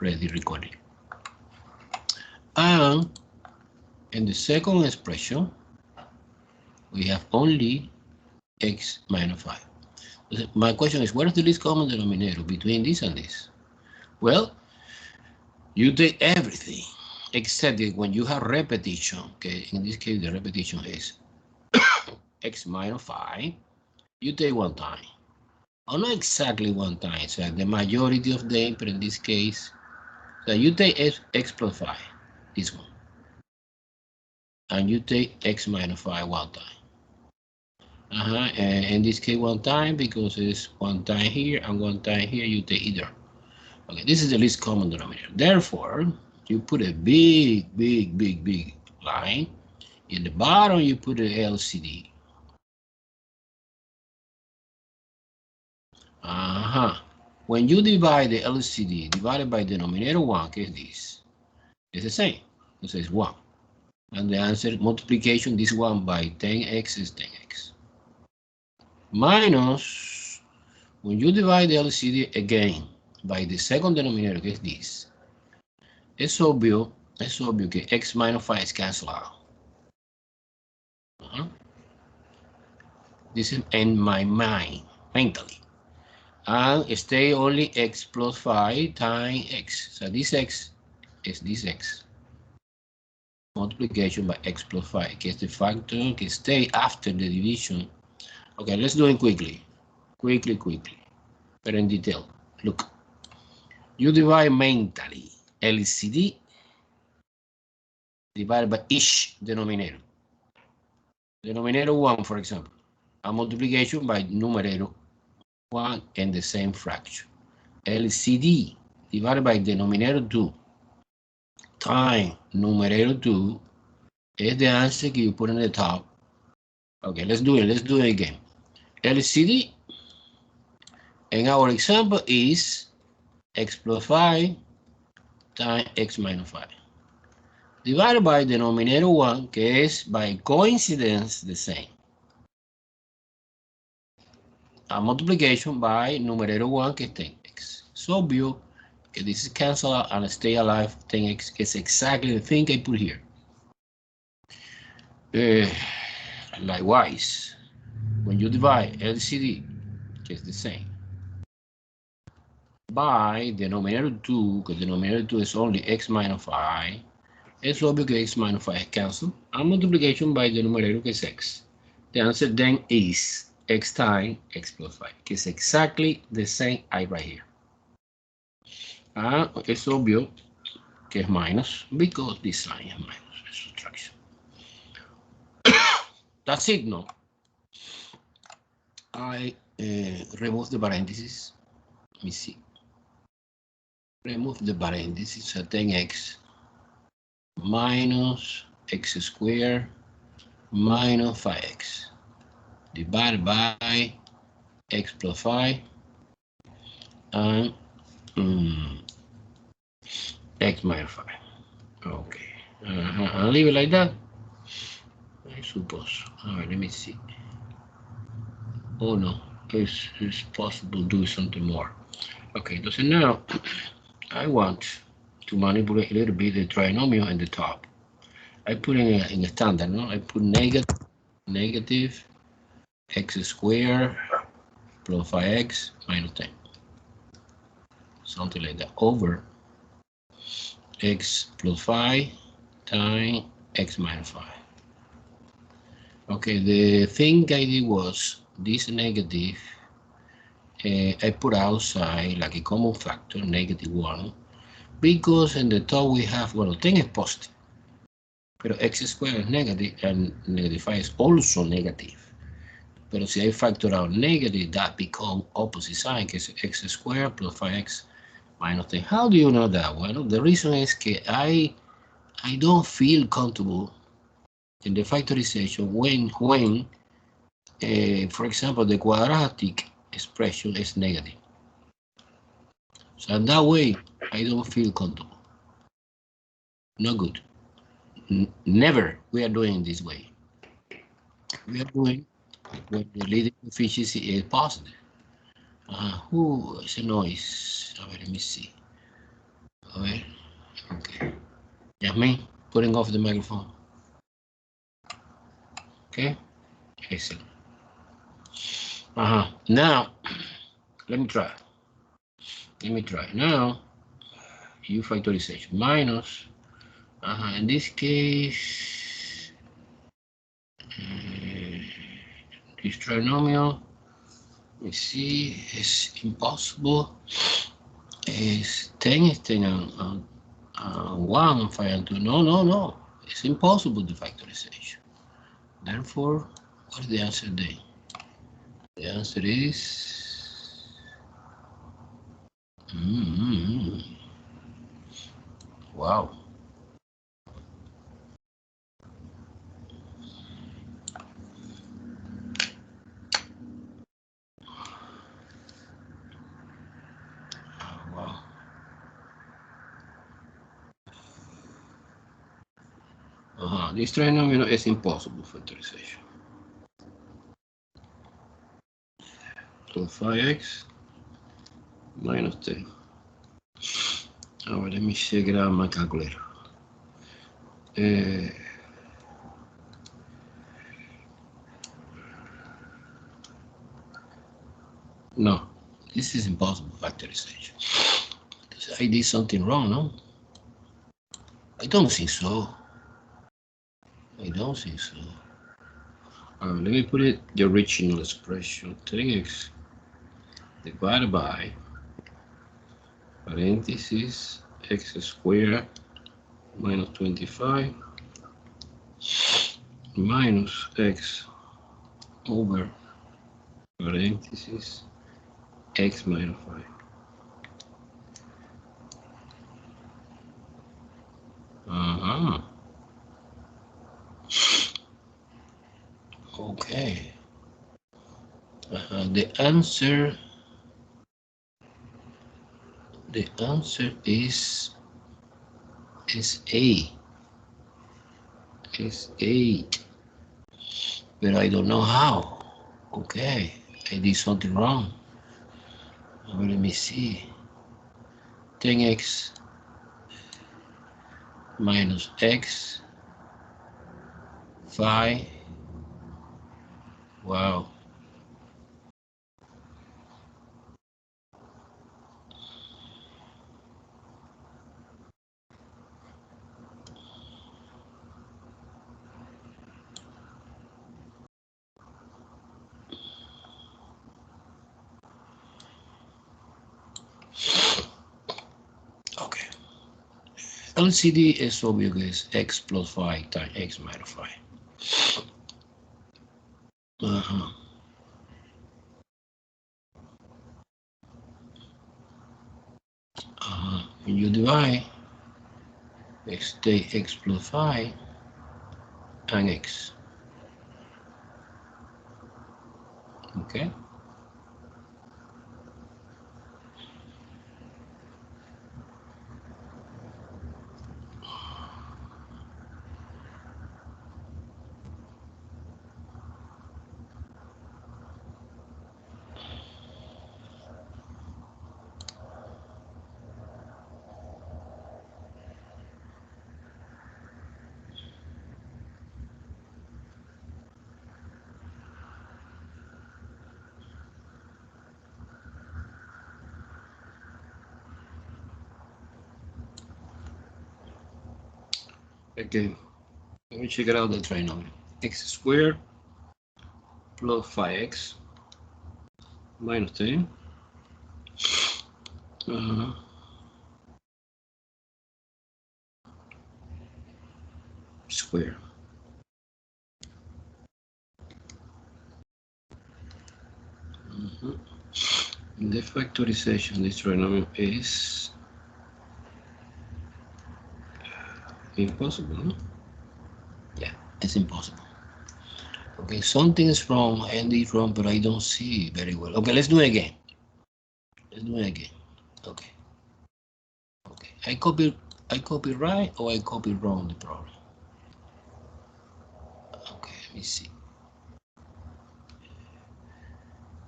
ready recording. And in the second expression, we have only x minus 5. My question is, what is the least common denominator between this and this? Well, you take everything except that when you have repetition, okay, in this case the repetition is x minus 5, you take one time. Or not exactly one time, so the majority of them, but in this case, so you take x plus 5, this one, and you take x minus 5 one time. And in this case one time, because it's one time here and one time here, you take either. Okay, this is the least common denominator. Therefore, you put a big line. In the bottom, you put an LCD. When you divide the LCD divided by denominator 1, que es this, it's the same. It says 1. And the answer, multiplication, this one by 10x is 10x. Minus, when you divide the LCD again by the second denominator, que es this, it's obvious que x minus 5 is cancelled out. This is in my mind, mentally. And stay only x plus 5 times x. So this x is this x. Multiplication by x plus 5, que is the factor que stay after the division. Okay, let's do it quickly. Quickly. But in detail. Look. You divide mentally LCD divided by each denominator. Denominator 1, for example. A multiplication by numerator 1 and the same fraction. LCD divided by denominator 2 times numerator 2 is the answer you put in the top. Okay, let's do it again. LCD in our example is x plus 5 times x minus 5 divided by denominator 1, que is by coincidence the same. A multiplication by numerator 1, que is 10x. So obvious que this is cancel out and stay alive. 10x is exactly the thing I put here. Likewise, when you divide LCD, que is the same, by denominator 2, because denominator 2 is only x minus 5, it's obvious que x minus 5 is cancelled, and multiplication by the numerator, que is x. The answer then is x times x plus 5, que is exactly the same I right here. And it's obvious que es minus, because this sign is minus, it's subtraction. That's it, no? I remove the parentheses. Let me see. Remove the parentheses, so 10x minus x squared minus 5x divided by x plus 5 and x minus 5. Okay, I'll leave it like that, I suppose. All right, let me see. Oh no, it's possible to do something more. Okay, so now I want to manipulate a little bit the trinomial in the top. I put in a standard, no? I put negative x squared plus 5x minus 10. Something like that, over x plus 5 times x minus 5. Okay, the thing I did was this negative, I put outside like a common factor, negative 1, because in the top we have, well, 10 is positive, but x squared is negative and negative 5 is also negative. But si I factor out negative, that becomes opposite sign, que es x squared plus 5x minus 10. How do you know that? Well, the reason is that I don't feel comfortable in the factorization when for example, the quadratic expression is negative. So in that way, I don't feel comfortable. No good. Never we are doing this way. We are doing when the leading efficiency is positive. Who is a noise? Let me see. A ver. Okay. Yasmin, putting off the microphone. Okay. Excellent. Now, let me try. Now, U factorization minus. In this case, this trinomial. Let me see. It's impossible. It's 10 and 1 and 5 and 2. No. It's impossible, the factorization. Therefore, what is the answer then? The answer is wow. Wow. This trinomial is impossible factorization. So 5x minus 10. Now let me check it out my calculator. No, this is impossible factorization. I did something wrong, no? I don't think so. Let me put it the original expression. 10x divided by parentheses x squared minus 25 minus x over parentheses x minus 5. Okay. The answer is A. It's 8. But I don't know how. Okay, I did something wrong. Let me see. 10x minus x 5. Wow. Okay. LCD is obvious, x plus 5 times x minus 5. When you divide, x take x plus 5 and x. Okay. Again, let me check it out the trinomial. X squared plus 5x minus 10 square. The factorization, this trinomial is impossible, no? Yeah, it's impossible. Okay, something is wrong, Andy is wrong, but I don't see very well. Okay, let's do it again. Okay. I copy right or I copy wrong the problem. Okay, let me see.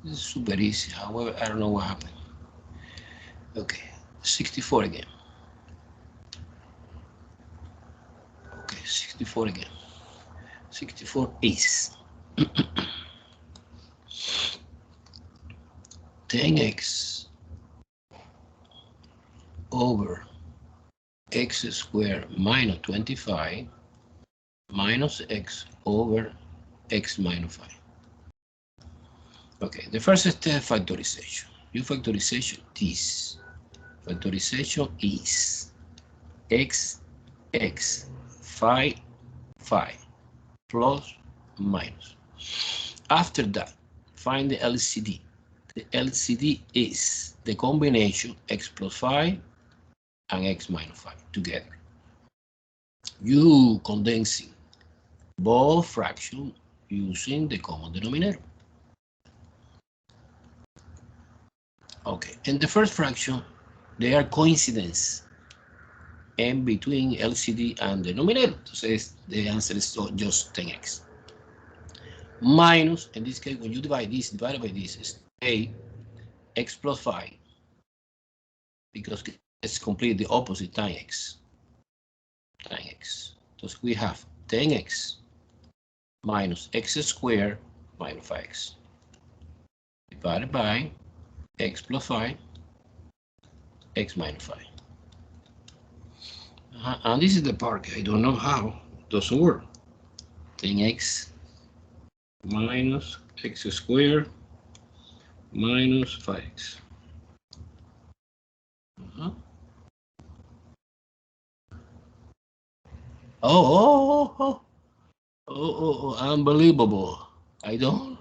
This is super easy. However, I don't know what happened. Okay, 64 again. 64 again. 64 is 10x over x squared minus 25 minus x over x minus 5. Okay, the first step, factorization. You factorization this. Factorization is x 5 plus minus. After that, find the LCD. The LCD is the combination x plus 5 and x minus 5 together. You condensing both fractions using the common denominator. Okay, in the first fraction, they are coincidence in between LCD and denominator. So the answer is just 10x. Minus, in this case, when you divide this, divided by this, is a x plus 5, because it's completely the opposite, times x. Times x. So we have 10x minus x squared minus 5x divided by x plus 5, x minus 5. And this is the part I don't know how it doesn't work. 10x minus x squared minus 5x. Oh, unbelievable. I don't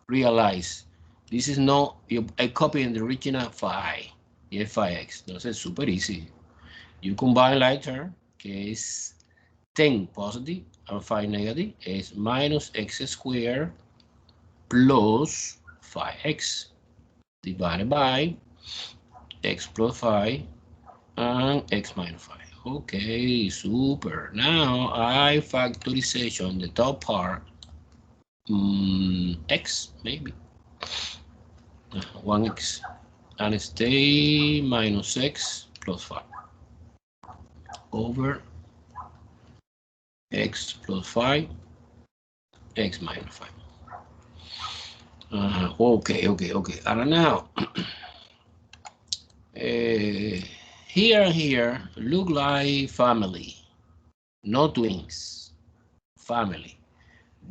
realize this is not a copy in the original 5. Yeah, 5x. No, it's super easy. You combine later, que es 10 positive and 5 negative, is minus x squared plus 5x divided by x plus 5 and x minus 5. Okay, super. Now I factorization the top part, x maybe, 1x, and stay minus x plus 5 over x plus 5, x minus 5. Okay. And now, here and here look like family, no twins, family,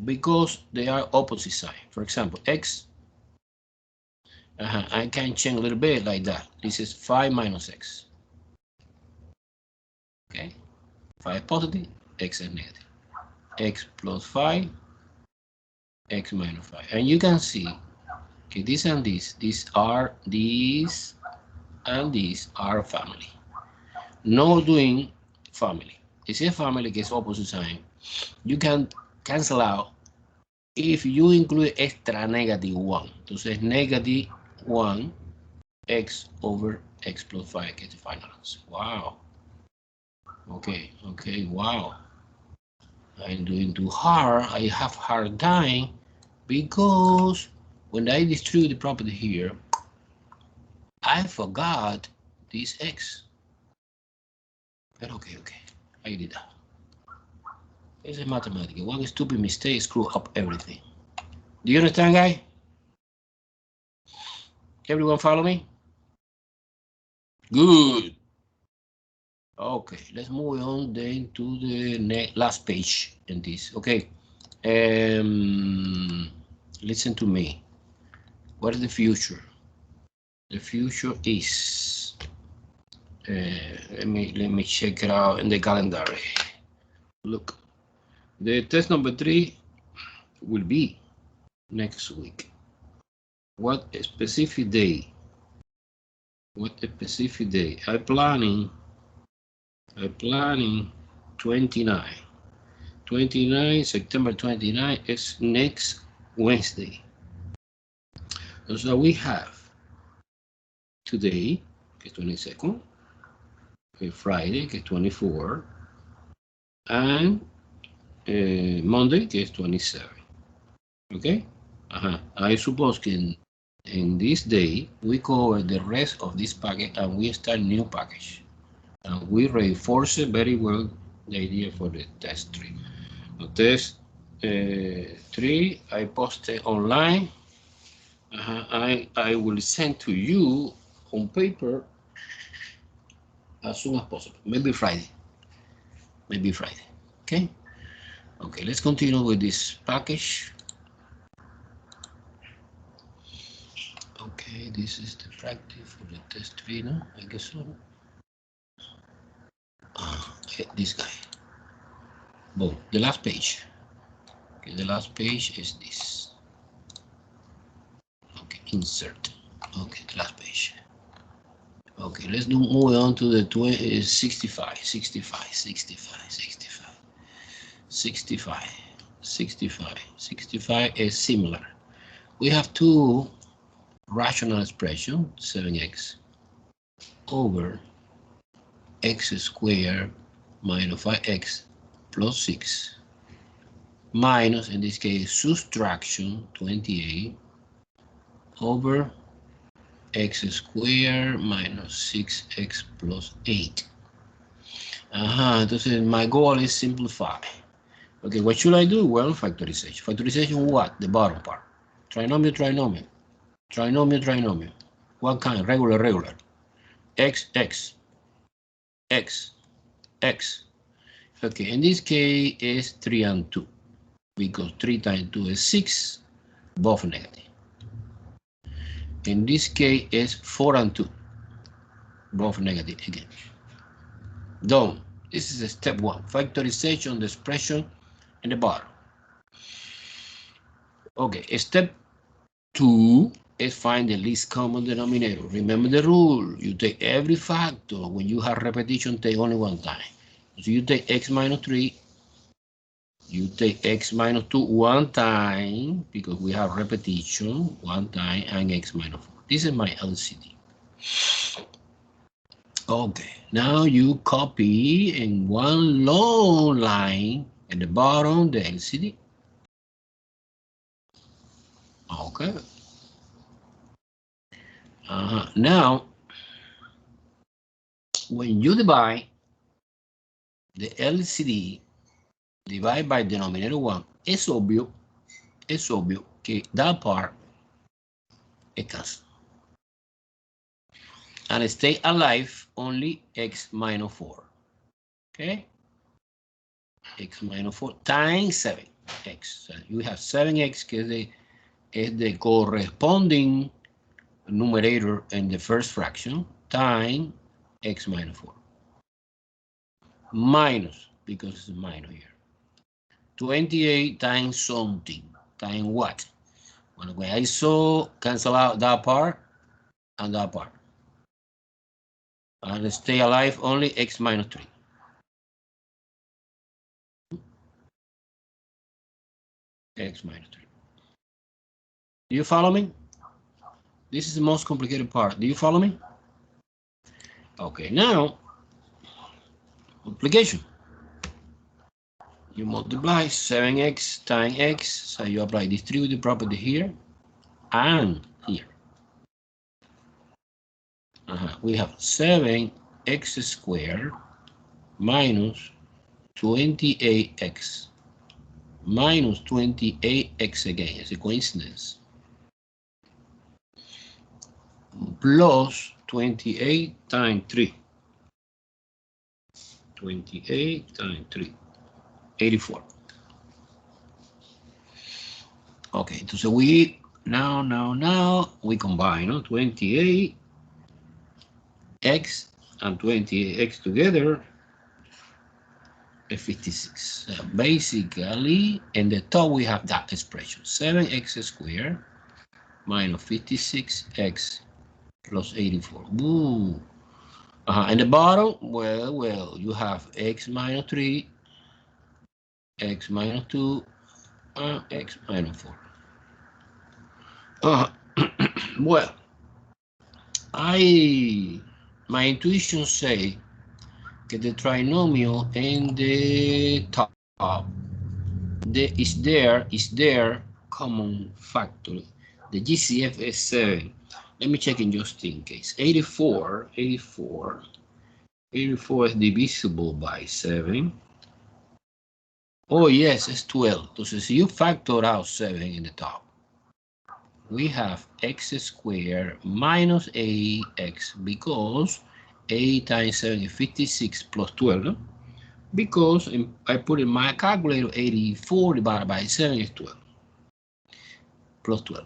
because they are opposite sign. For example, x, I can change a little bit like that. This is 5 minus x. Okay, 5 positive, x is negative. X plus 5, x minus 5. And you can see, okay, this and this, these and these are family. No doing family. It's a family que es opposite sign. You can cancel out if you include extra negative 1. Entonces, negative 1 x over x plus 5 gets the final answer. Wow. Okay, wow. I'm doing too hard. I have hard time because when I distribute the property here, I forgot this x. But okay, I did that. It's a mathematics. One stupid mistake screw up everything. Do you understand, guys? Everyone follow me? Good. Okay, let's move on then to the last page in this. Okay. Listen to me. What is the future? The future is let me check it out in the calendar. Look, the test number 3 will be next week. What a specific day? What a specific day? I'm planning 29. 29, September 29 is next Wednesday. So we have today, que es 22nd, Friday, que es 24, and Monday, que es 27. Okay? I suppose in this day, we cover the rest of this package and we start new package. And we reinforce it very well the idea for the test 3. Test 3, I posted online. I will send to you on paper as soon as possible. Maybe Friday. Maybe Friday. Okay. Okay, let's continue with this package. Okay, this is the practice for the test 3, no? I guess so. This guy. Boom, the last page. Okay, the last page is this. Okay, insert. Okay, the last page. Okay, let's move on to the 65, 65, 65, 65, 65, 65, 65 is similar. We have two rational expressions, 7x over x squared minus 5x plus 6 minus, in this case, subtraction 28 over x squared minus 6x plus 8. Entonces my goal is simplify. Okay, what should I do? Well, factorization. Factorization what? The bottom part. Trinomial, trinomial. Trinomial, trinomial. What kind? Regular, regular. X, X. X, X. Okay, in this case is 3 and 2. Because 3 times 2 is 6. Both negative. In this case is 4 and 2. Both negative again. Done. This is step 1. Factorization, the expression in the bottom. Okay, step 2 is find the least common denominator. Remember the rule. You take every factor. When you have repetition, take only one time. So you take x minus 3. You take x minus 2 one time, because we have repetition, one time, and x minus 4. This is my LCD. Okay, now you copy in one long line at the bottom the LCD. Okay. Now, when you divide the LCD, divide by denominator 1, es obvio que that part is cancelled. And stay alive only x minus 4. Okay? X minus 4 times 7x. So you have 7x, que es the corresponding numerator in the first fraction, times x minus 4. Minus, because it's a minus here. 28 times something. Times what? Well, when I saw cancel out that part and that part. And stay alive only x minus 3. X minus 3. Do you follow me? This is the most complicated part. Do you follow me? Okay, now, multiplication. You multiply 7x times x, so you apply distributive property here and here. We have 7x squared minus 28x minus 28x again, it's a coincidence, plus 28 times 3. 28 times 3. 84. Okay, so we now we combine, no? 28x and 28x together is 56. Basically, in the top we have that expression, 7x squared minus 56x plus 84. Woo. And the bottom, well, you have x minus 3, x minus 2, and x minus 4. Well, my intuition say that the trinomial in the top is there common factor. The GCF is 7. Let me check in just in case. 84 is divisible by 7. Oh, yes, it's 12. Entonces, si you factor out 7 in the top, we have x squared minus ax, because a times 7 is 56 plus 12, no? Because I put in my calculator 84 divided by 7 is 12. Plus 12.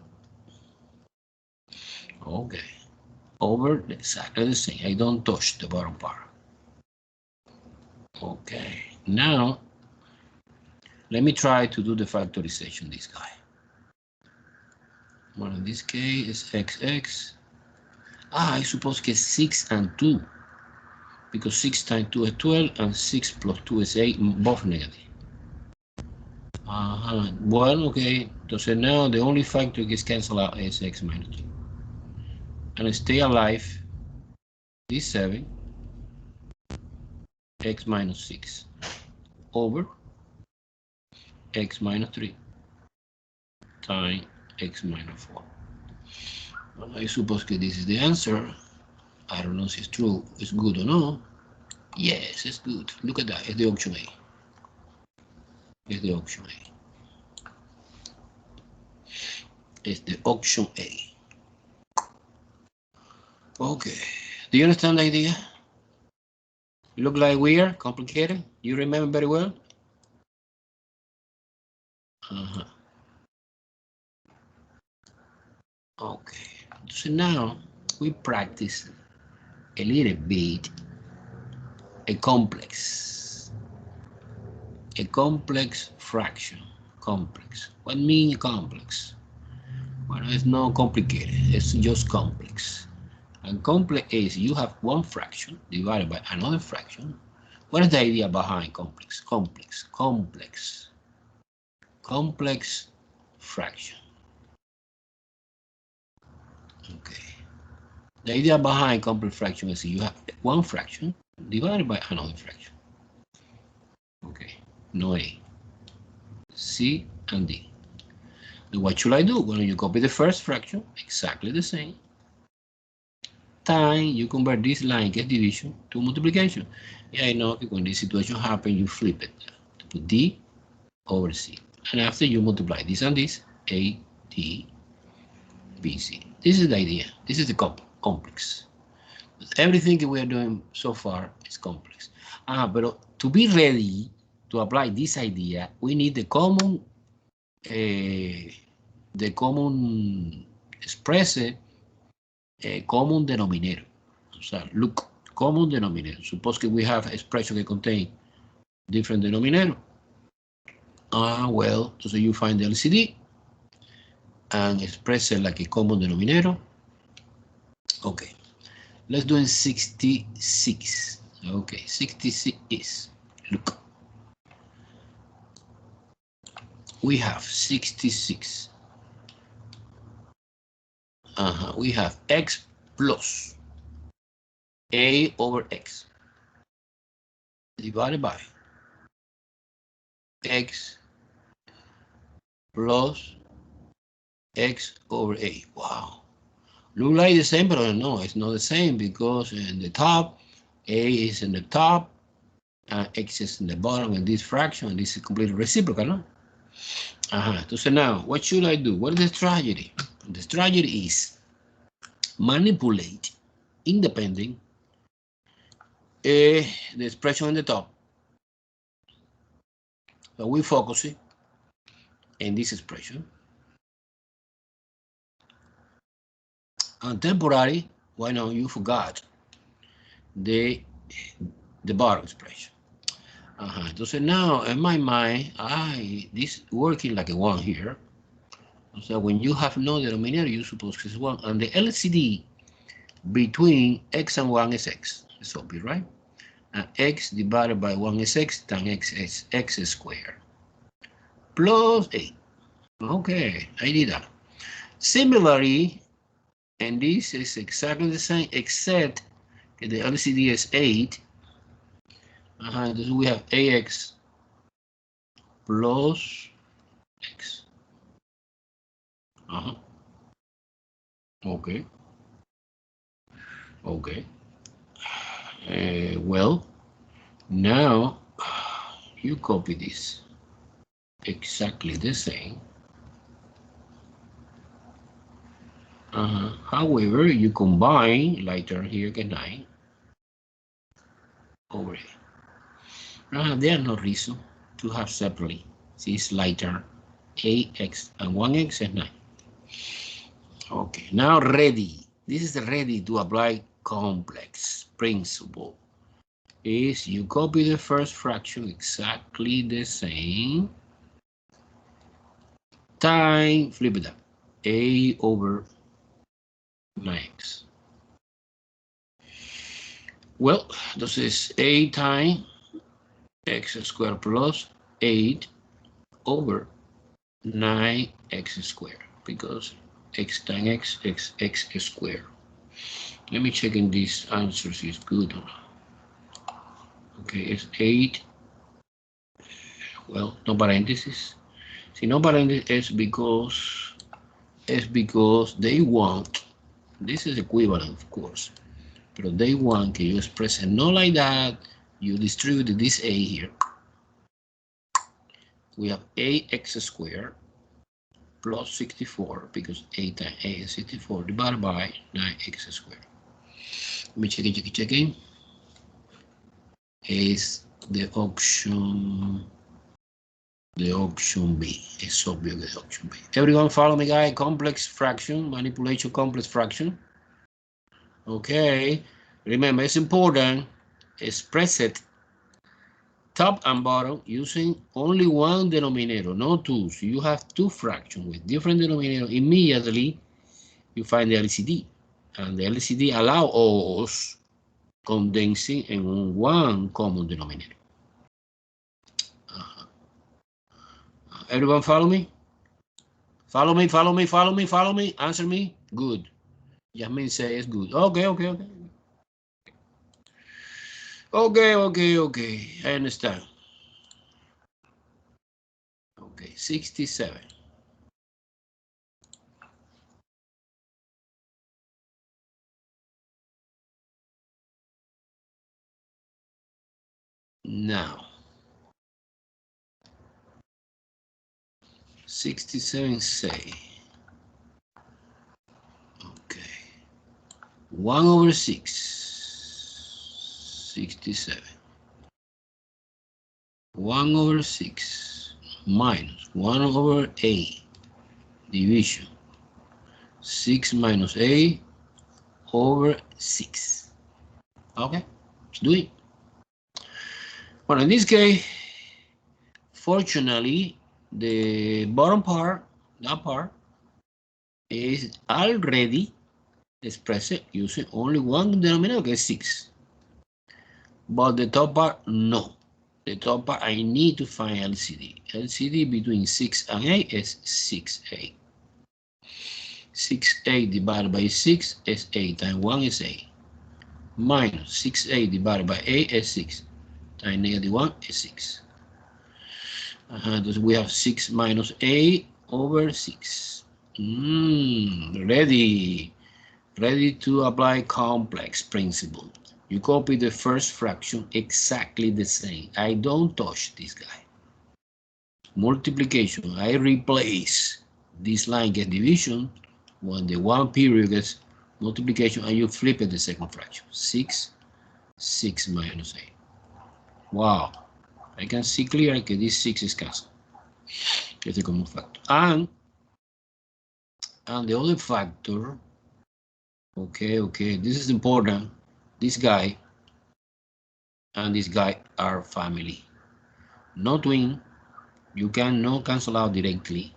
Okay. Over exactly the same. I don't touch the bottom part. Okay. Now, let me try to do the factorization this guy. Well, in this case, it's xx. I suppose que 6 and 2. Because 6 times 2 is 12 and 6 plus 2 is 8, both negative. Well, okay. Entonces now the only factor that gets canceled out is x minus 2. And stay alive, this 7, x minus 6, over x minus 3 times x minus 4. Well, I suppose that this is the answer. I don't know if it's true, it's good or not. Yes, it's good. Look at that. It's the option A. It's the option A. It's the option A. Okay. Do you understand the idea? Look like weird, complicated? You remember very well? Okay. So now we practice a little bit a complex fraction. Complex. What means complex? Well, it's not complicated. It's just complex. And complex is you have one fraction divided by another fraction. What is the idea behind complex? Complex fraction. Okay. The idea behind complex fraction is you have one fraction divided by another fraction. Okay. No A. C and D. What should I do? When you copy the first fraction, exactly the same. Time, you convert this line get division to multiplication. Yeah, I know when this situation happens, you flip it to put D over C. And after you multiply this and this, A, D, B, C. This is the idea. This is the complex. Everything that we are doing so far is complex. But to be ready to apply this idea, we need the common express common denominator. So look, common denominator. Suppose that we have expression that contain different denominator. Well, so you find the LCD and express it like a common denominator. Okay, let's do in 66. Okay, 66 is, look, we have 66. We have x plus a over x divided by x plus x over a. Wow. Look like the same, but no, it's not the same because in the top, a is in the top, and x is in the bottom in this fraction, and this is completely reciprocal, no? So now, what should I do? What is the strategy? The strategy is manipulate independent the expression in the top. So we focus it in this expression. And temporary, why not? You forgot the bottom expression. So now in my mind, this working like a 1 here. So when you have no denominator, you suppose it's 1. And the LCD between x and 1 is x. It's obvious, right? And x divided by 1 is x, times x is x squared. Plus 8. Okay, I did that. Similarly, and this is exactly the same, except that the LCD is 8. So we have ax plus x. Okay. Okay. Well, now you copy this. exactly the same. However, you combine lighter here get 9 over a. There are no reason to have separately. This lighter ax and 1x is 9. Okay, now ready. This is ready to apply complex principle. Is you copy the first fraction exactly the same time, flip it up, a over 9x. Well, this is a times x squared plus 8 over 9x squared, because x times x squared. Let me check in these answers is good or not. Okay, it's 8. Well, no parentheses. See, no parentheses is because they want, this is equivalent, of course, but they want que you express it not like that. You distribute this a here. We have ax squared plus 64, because a times a is 64 divided by 9x squared. Let me check in. Is the option B. It's obvious the option B. Everyone follow me, guys? Complex fraction, manipulation complex fraction. Okay, remember it's important. Express it top and bottom using only one denominator, no two. So you have two fractions with different denominator. Immediately you find the LCD, and the LCD allows us condensing in one common denominator. Everyone follow me? Follow me. Answer me. Good. Yasmin says good. Okay. Okay. I understand. Okay, 67. Now, 67 say, okay, 1 over 6, 67. 1 over 6 minus 1 over a division. 6 minus a over 6. Okay, let's do it. Well, in this case, fortunately, the bottom part, that part, is already expressed using only one denominator, okay, 6. But the top part, no. The top part, I need to find LCD. LCD between 6 and 8 is 6a. 6a divided by 6 is 8 times 1 is 8. Minus 6a divided by 8 is 6. Times negative 1 is 6. So we have 6 minus a over 6. Ready to apply complex principle. You copy the first fraction exactly the same. I don't touch this guy. Multiplication, I replace this line get division when the one period gets multiplication, and you flip it the second fraction. 6 minus 8. Wow, I can see clearly that this 6 is cancelled. It's a common factor. And the other factor, okay, this is important. This guy and this guy are family. No twin, you cannot cancel out directly.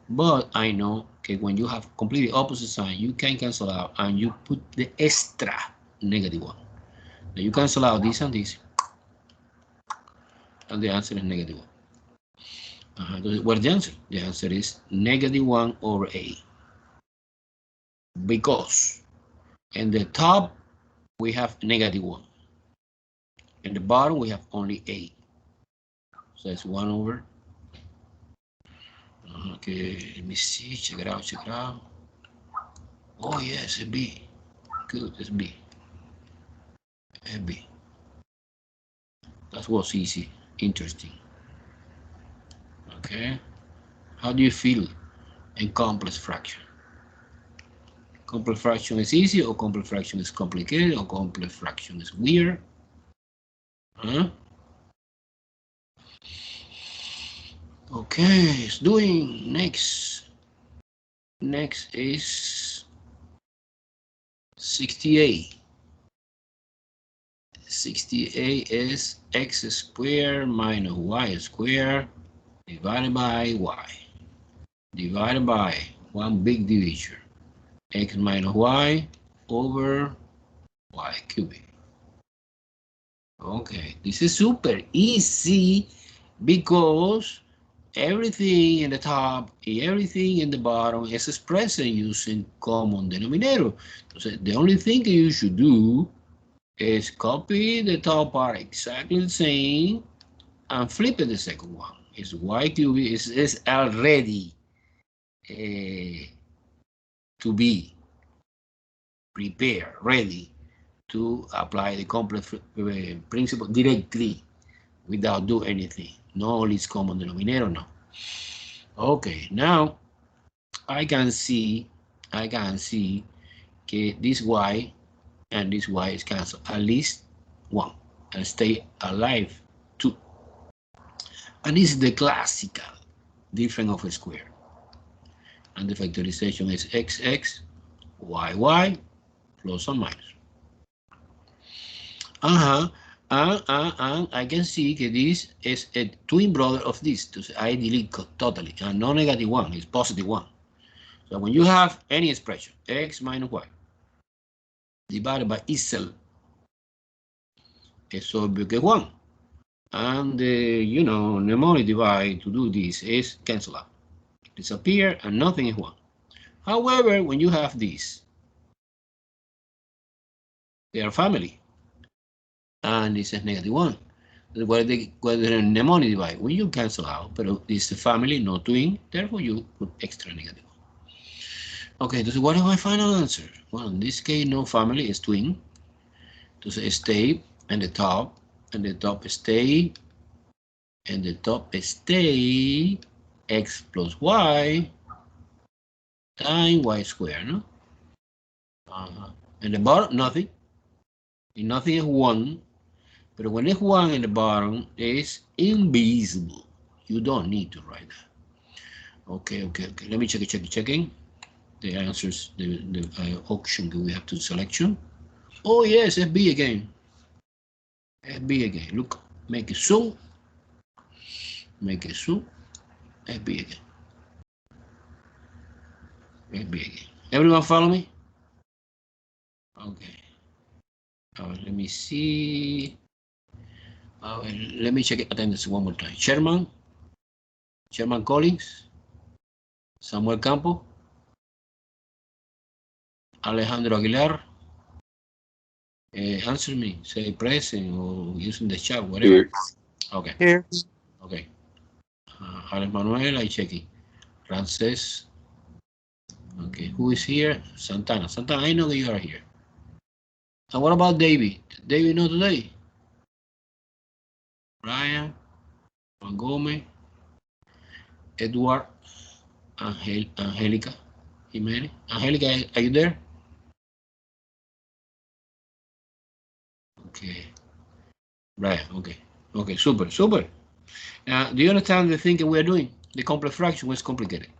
But I know that when you have completely opposite sign, you can cancel out and you put the extra negative 1. Now you cancel out this and this, and the answer is negative 1. What's the answer? The answer is negative 1 over a. Because in the top we have negative 1. In the bottom we have only a. So it's 1 over. Okay, let me see. Check it out. Oh yes, a b. Good, it's b. A b. That was easy, interesting. Okay. How do you feel in complex fraction? Complex fraction is easy, or complex fraction is complicated, or complex fraction is weird? Huh? Okay, it's doing next. Next is 68. 68 is x squared minus y squared divided by y. Divided by one big divisor. X minus y over y cubic. Okay, this is super easy because everything in the top and everything in the bottom is expressed using common denominator. So the only thing you should do is copy the top part exactly the same and flip it the second one. It's y cubed is already to be prepared, ready to apply the complex principle directly without do anything. No least common denominator, no. Okay, now I can see this y and this y is cancelled at least one and stay alive two. And this is the classical difference of a square. And the factorization is xx, yy, plus or minus. And I can see that this is a twin brother of this. So I delete totally. And no negative one, it's positive one. So when you have any expression, x minus y, divided by itself, eso becomes 1. And you know, mnemonic divide to do this is cancel out. Disappear and nothing is 1. However, when you have this, they are family. And this is negative 1. Whether the mnemonic divide, when you cancel out, but this is family, no twin, therefore you put extra negative 1. Okay, so what is my final answer? Well, in this case, no family is twin. So stay and the top stay, and the top stay x plus y times y squared, no? And the bottom, nothing. And nothing is 1. But when it's 1 in the bottom, it's invisible. You don't need to write that. Okay. Let me checking. The answers, the option we have to selection. Oh yes, FB again. FB again. Look, make it zoom. Make it zoom. FB again. FB again. Everyone follow me? Okay. Let me see. Let me check attendance one more time. Sherman Collins, Samuel Campo, Alejandro Aguilar. Answer me. Say present or using the chat, whatever. Here. Okay. Here. Okay. Alex Manuel, I checking. Frances. Okay. Who is here? Santana. Santana, I know that you are here. And what about David? David not today? Brian, Juan Gomez, Edward, Angelica, Jimenez. Angelica, are you there? Okay. Brian, okay. Okay, super. Now, do you understand the thinking we're doing? The complex fraction was complicated.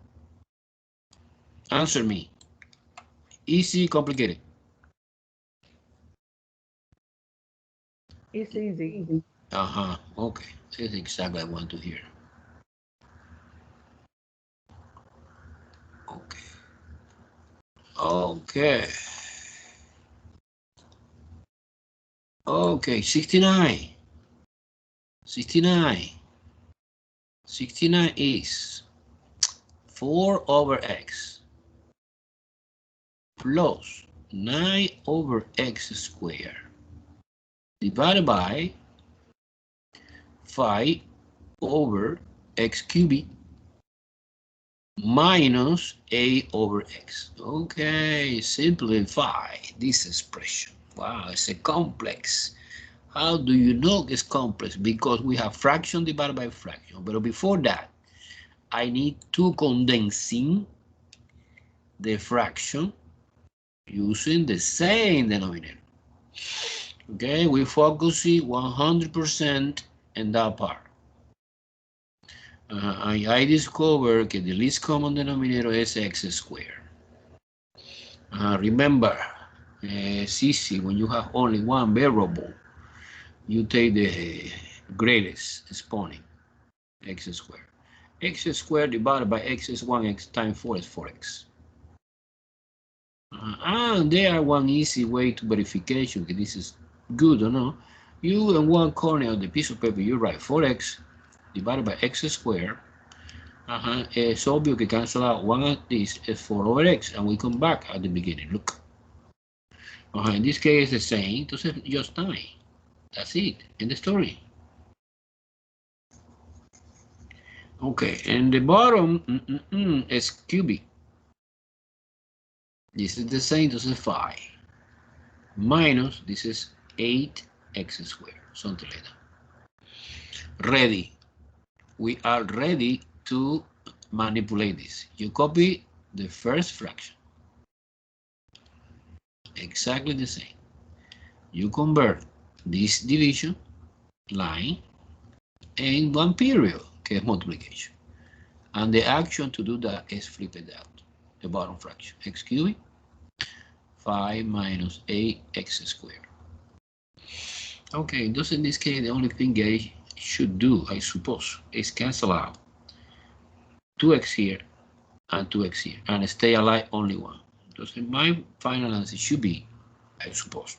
Answer me. Easy, complicated. It's easy. Okay. That's exactly what I want to hear. Okay. Okay, 69. 69 is 4 over x plus 9 over x squared divided by 5 over x cubic minus a over x. Okay, simplify this expression. Wow, it's a complex. How do you know it's complex? Because we have fraction divided by fraction. But before that, I need to condensing the fraction using the same denominator. Okay, we focus 100% in that part. I discovered that the least common denominator is x squared. Remember, it's easy when you have only one variable. You take the greatest exponent, x squared. X squared divided by x is 1x times 4 is 4x. And there one easy way to verification, okay, this is good or no. You in one corner of the piece of paper, you write 4x divided by x squared. It's obvious to cancel out one of these is 4 over x, and we come back at the beginning. Look. In this case, the same, entonces just 9. That's it, in the story. Okay, and the bottom is cubic. This is the same, this is 5. Minus, this is 8x squared, something like that. Ready. We are ready to manipulate this. You copy the first fraction. Exactly the same. You convert this division line in one period, que es multiplication. And the action to do that is flip it out, the bottom fraction. X cubed, 5 minus 8x squared. Okay, thus in this case, the only thing I should do, I suppose, is cancel out 2x here and 2x here, and stay alive only 1. Thus my final answer should be, I suppose,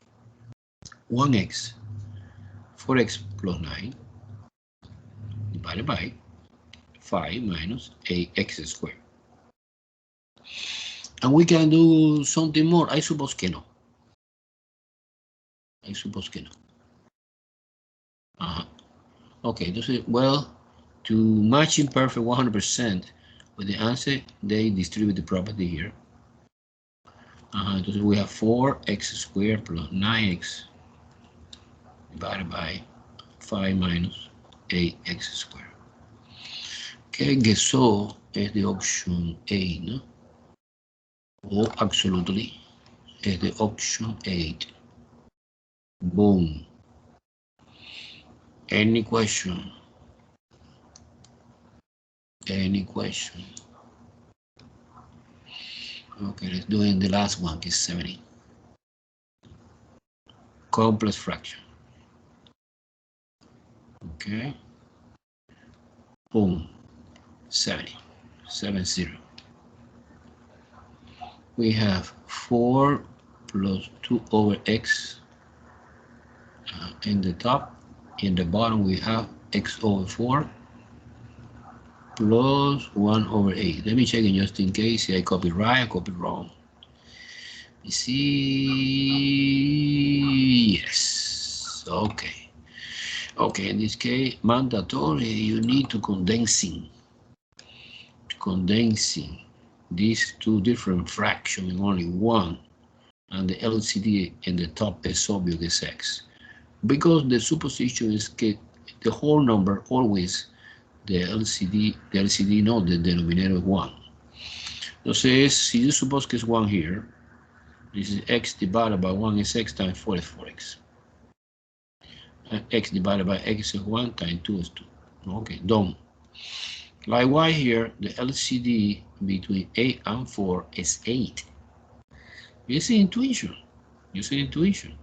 1x, 4x plus 9, divided by 5 minus 8x squared. And we can do something more. I suppose que no. I suppose que no. Okay, well, to match imperfect 100% with the answer, they distribute the property here. We have 4x squared plus 9x divided by 5 minus 8x squared. Okay, guess so is the option A, no? Oh, absolutely, is the option 8. Boom. Any question? Any question? Okay, let's do it. The last one is 70. Complex fraction. Okay. Boom. 70. 70. We have 4 plus 2 over x in the top. In the bottom, we have x over 4 plus 1 over 8. Let me check it just in case. I copy right, I copy wrong. You see, yes, okay. Okay, in this case, mandatory, you need to condensing these two different fractions in only one, and the LCD in the top is obvious is x. Because the supposition is that the whole number always, the LCD no, the denominator is 1. Entonces, si you suppose que es 1 here, this is x divided by 1 is x times 4 is 4x. And x divided by x is 1 times 2 is 2. Okay, done. Likewise here, the LCD between 8 and 4 is 8. It's intuition. Use intuition.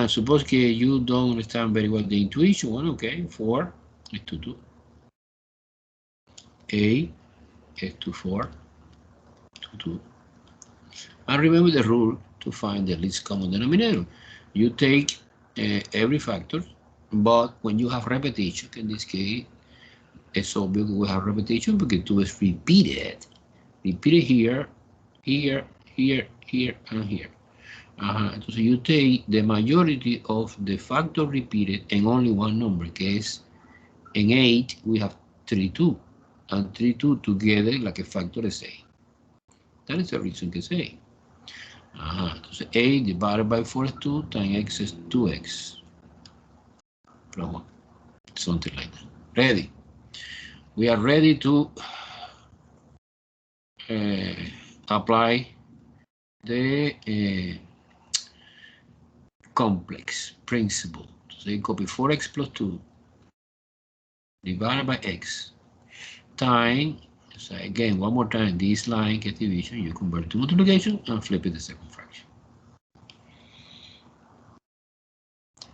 Suppose que you don't understand very well the intuition one, okay, 4 is to 2. 8 is to 4 to 2. And remember the rule to find the least common denominator. You take every factor, but when you have repetition, in this case, it's obvious we have repetition because 2 is repeated. Repeated here, here, here, here, and here. So you take the majority of the factor repeated in only one number, case in 8 we have 32, and 32 together like a factor is 8. That is the reason to say. So 8 divided by 4 is 2 times x is 2x plus 1, something like that. Ready? We are ready to apply the complex principle. So you copy 4x plus 2 divided by x times, so again, one more time, this line get division, you convert to multiplication and flip it the second fraction.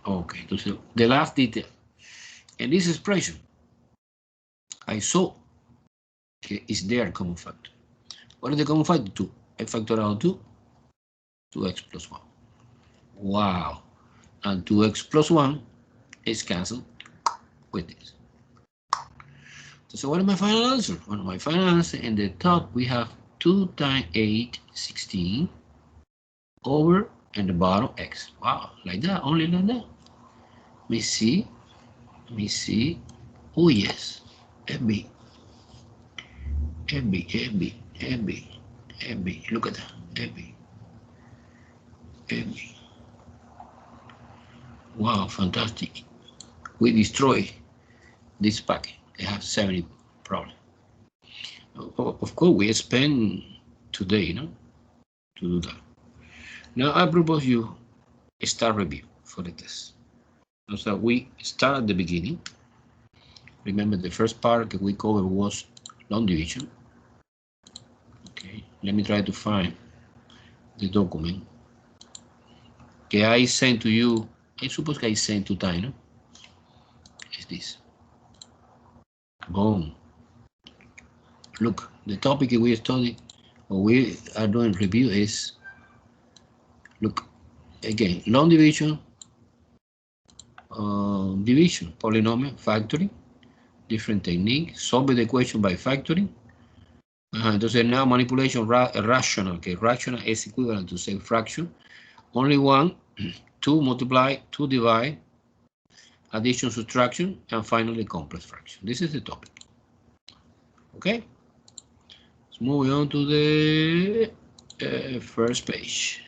Okay, so the last detail. In this expression, I saw is there common factor. What is the common factor? 2. I factor out 2, 2x plus 1. Wow. And 2x plus 1 is cancelled with this. So what is my final answer? Well, my final answer, in the top we have 2 times 8, 16 over, and the bottom x. Wow, like that, only like that. Let me see. Oh yes, MB. Look at that, MB. Wow, fantastic. We destroy this packet. They have 70 problems. Of course, we spend today, to do that. Now I propose you start review for the test. So we start at the beginning. Remember, the first part that we covered was long division. Okay, let me try to find the document that I sent to you. I suppose I sent 2 times, no? It's this. Boom. Look, the topic we study, or we are doing review is, look, again, long division, division, polynomial, factoring, different technique, solve the equation by factoring. Entonces now manipulation rational, okay, rational is equivalent to say fraction. Only one, 2 multiply, 2 divide, addition, subtraction, and finally complex fraction. This is the topic. Okay. So moving on to the first page.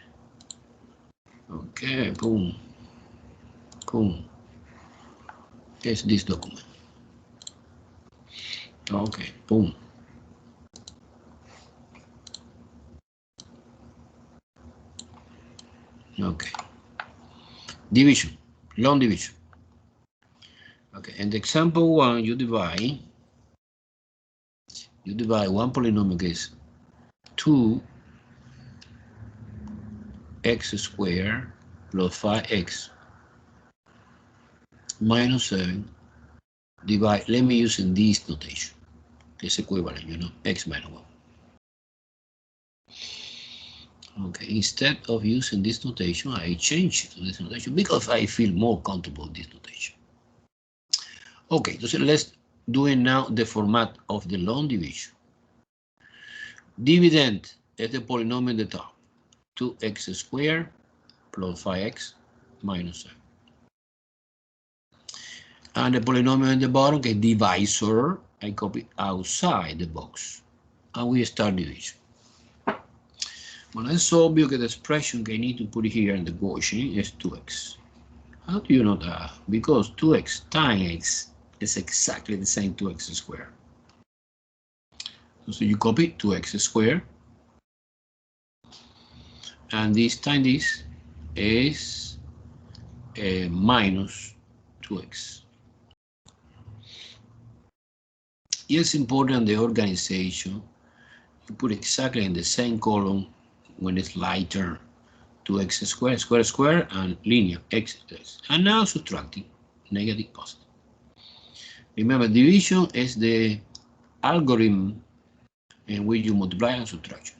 Okay, boom. It's this document. Okay, boom. Okay. Division, long division. Okay, in the example 1, you divide one polynomial is 2x squared plus 5x minus 7 divide, let me use in this notation. It's equivalent, x minus 1. Okay, instead of using this notation, I change it to this notation because I feel more comfortable with this notation. Okay, so let's do it now the format of the long division. Dividend is the polynomial in the top, 2x squared plus 5x minus 7. And the polynomial in the bottom, okay, divisor, I copy outside the box. And we start division. When I solve you get the expression I need to put here in the quotient is 2x. How do you know that? Because 2x times x is exactly the same 2x squared. So you copy 2x squared. And this times this is minus 2x. It's important the organization, you put exactly in the same column when it's lighter, 2x squared, square, and linear, x. And now subtracting, negative, positive. Remember, division is the algorithm in which you multiply and subtraction.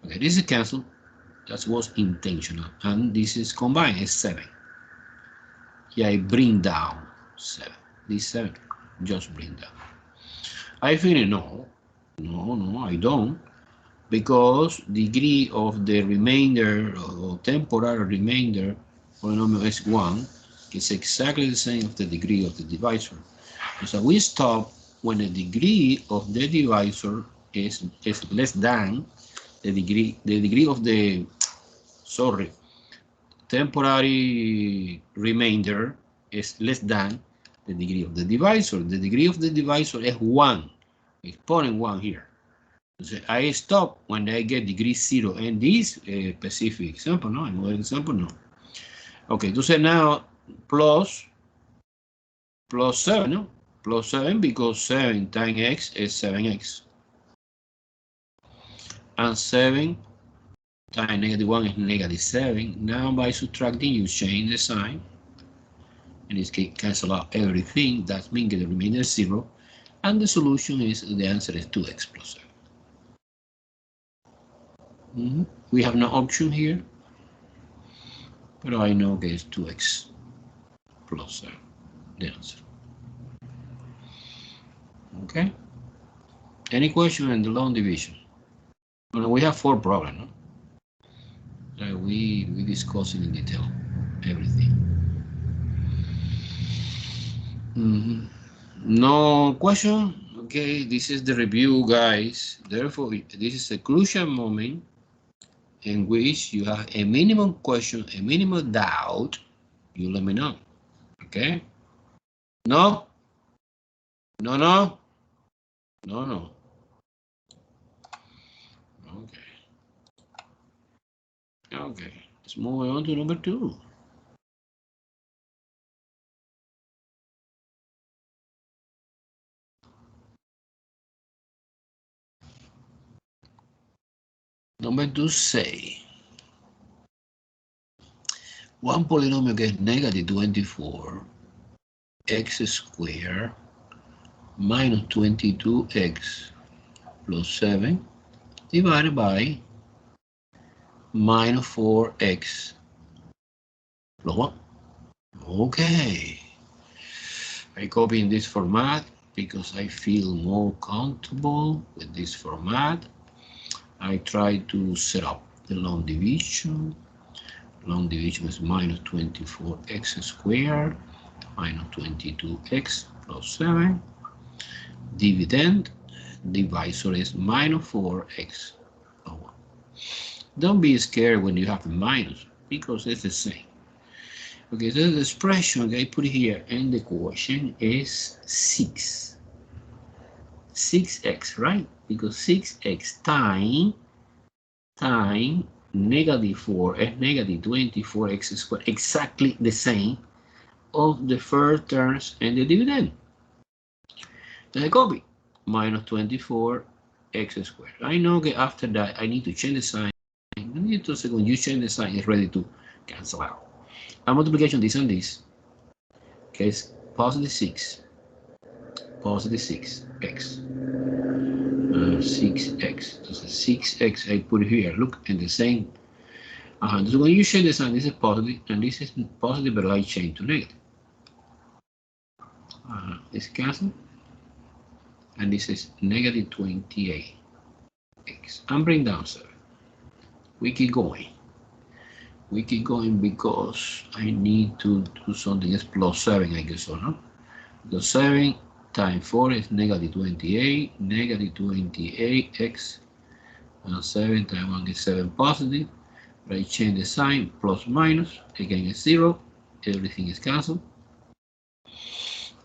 Okay, this is cancelled. That was intentional. And this is combined, it's 7. Here I bring down 7. This 7, just bring down. I think no, I don't. Because degree of the remainder or temporary remainder polynomial is 1 is exactly the same as the degree of the divisor. So we stop when the degree of the divisor is less than the degree of the temporary remainder is less than the degree of the divisor. The degree of the divisor is 1. Exponent 1 here. So I stop when I get degree 0. And this specific example, no? Another example, no. Okay, entonces now plus 7, no? Plus 7 because 7 times x is 7x. And 7 times -1 is -7. Now by subtracting, you change the sign. In this case, cancel out everything. That means the remainder is 0. And the solution is, the answer is 2x plus 7. We have no option here. But I know that it's 2x plus 7. The answer. Okay. Any question on the long division? Well, we have 4 problems. No? We discussed in detail everything. No question. Okay, this is the review, guys. Therefore, this is a crucial moment in which you have a minimum question, a minimum doubt. You let me know. Okay. No. Okay, let's move on to number 2. Number 2 say, one polynomial gets -24 x squared minus 22x plus 7 divided by -4x plus 1. Okay. I copy in this format because I feel more comfortable with this format. I try to set up the long division. Long division is -24x squared minus 22x plus 7. Dividend, divisor is -4x plus 1. Don't be scared when you have a minus because it's the same. Okay, so the expression I put here in the equation is 6x, right? Because 6x times -4 is -24x squared, exactly the same of the first terms and the dividend. Then I copy -24x squared. I know that after that I need to change the sign. When you change the sign, it's ready to cancel out. A multiplication this and this. Okay, it's positive 6x. 6x. So 6x I put here. Look, in the same. So when you change the sign, this is positive, and this is positive, but I change to negative. This cancel, and this is -28x. And bring down 7. We keep going. Because I need to do something else. Plus 7, I guess so, no? The 7 times 4 is -28, -28x, and 7 times 1 is 7 positive. I change the sign, plus minus, again is 0, everything is cancelled.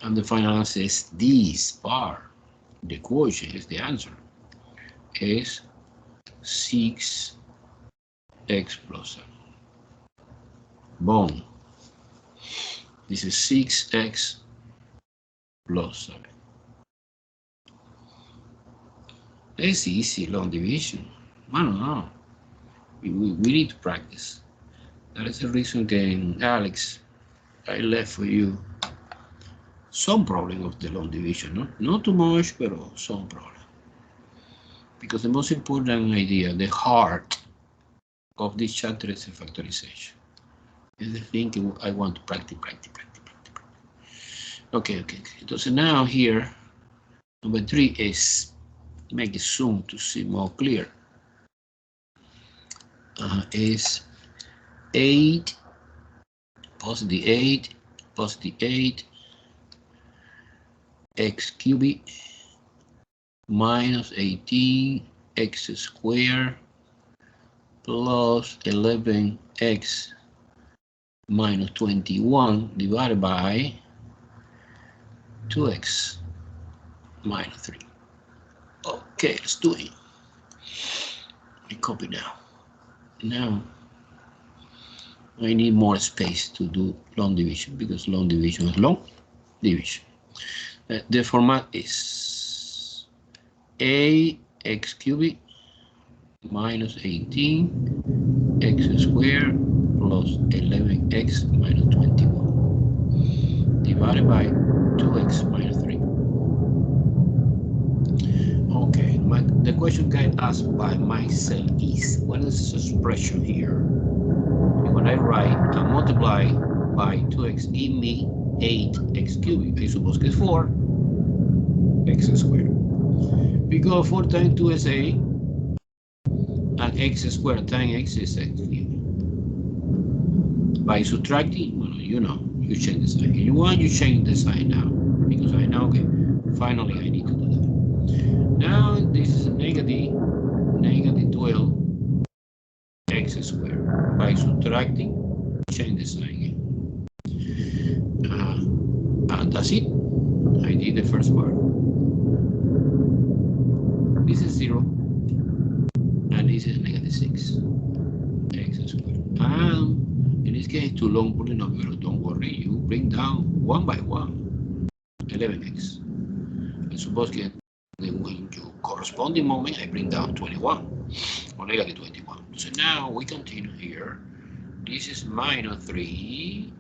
And the final answer is this part, the quotient is the answer, is 6x plus 7. Boom. This is 6x plus 7. It's easy, long division. I don't know. We need to practice. That is the reason that, Alex, I left for you some problem of the long division. No? Not too much, but some problem. Because the most important idea, the heart of this chapter is the factorization. It's the thing I want to practice. Okay. So now here, number 3 is, make it zoom to see more clear. Is 8, positive 8, x cubic minus 18x squared plus 11x minus 21 divided by 2x minus 3. Okay, let's do it. I copy now. Now, I need more space to do long division because long division is long division. The format is ax cubic minus 18 x squared plus 11x minus 21 divided by 2x minus 3. Okay, the question get asked by myself is, what is this expression here? And when I write, I multiply by 2x, give me 8x cubic. I suppose it's 4x squared. Because 4 times 2 is 8, and x squared times x is x cubic. By subtracting, well, you know, you change the sign. If you want, you change the sign now. Because I know, okay, finally I need to do that. Now this is negative 12 x squared. By subtracting, change the sign again. And that's it. I did the first part. This is 0. And this is negative 6 x squared. And in this case, too long polynomial, don't worry, you bring down one by one 11x. I suppose that when you corresponding moment, I bring down 21 or negative 21. So now we continue here. This is minus 3x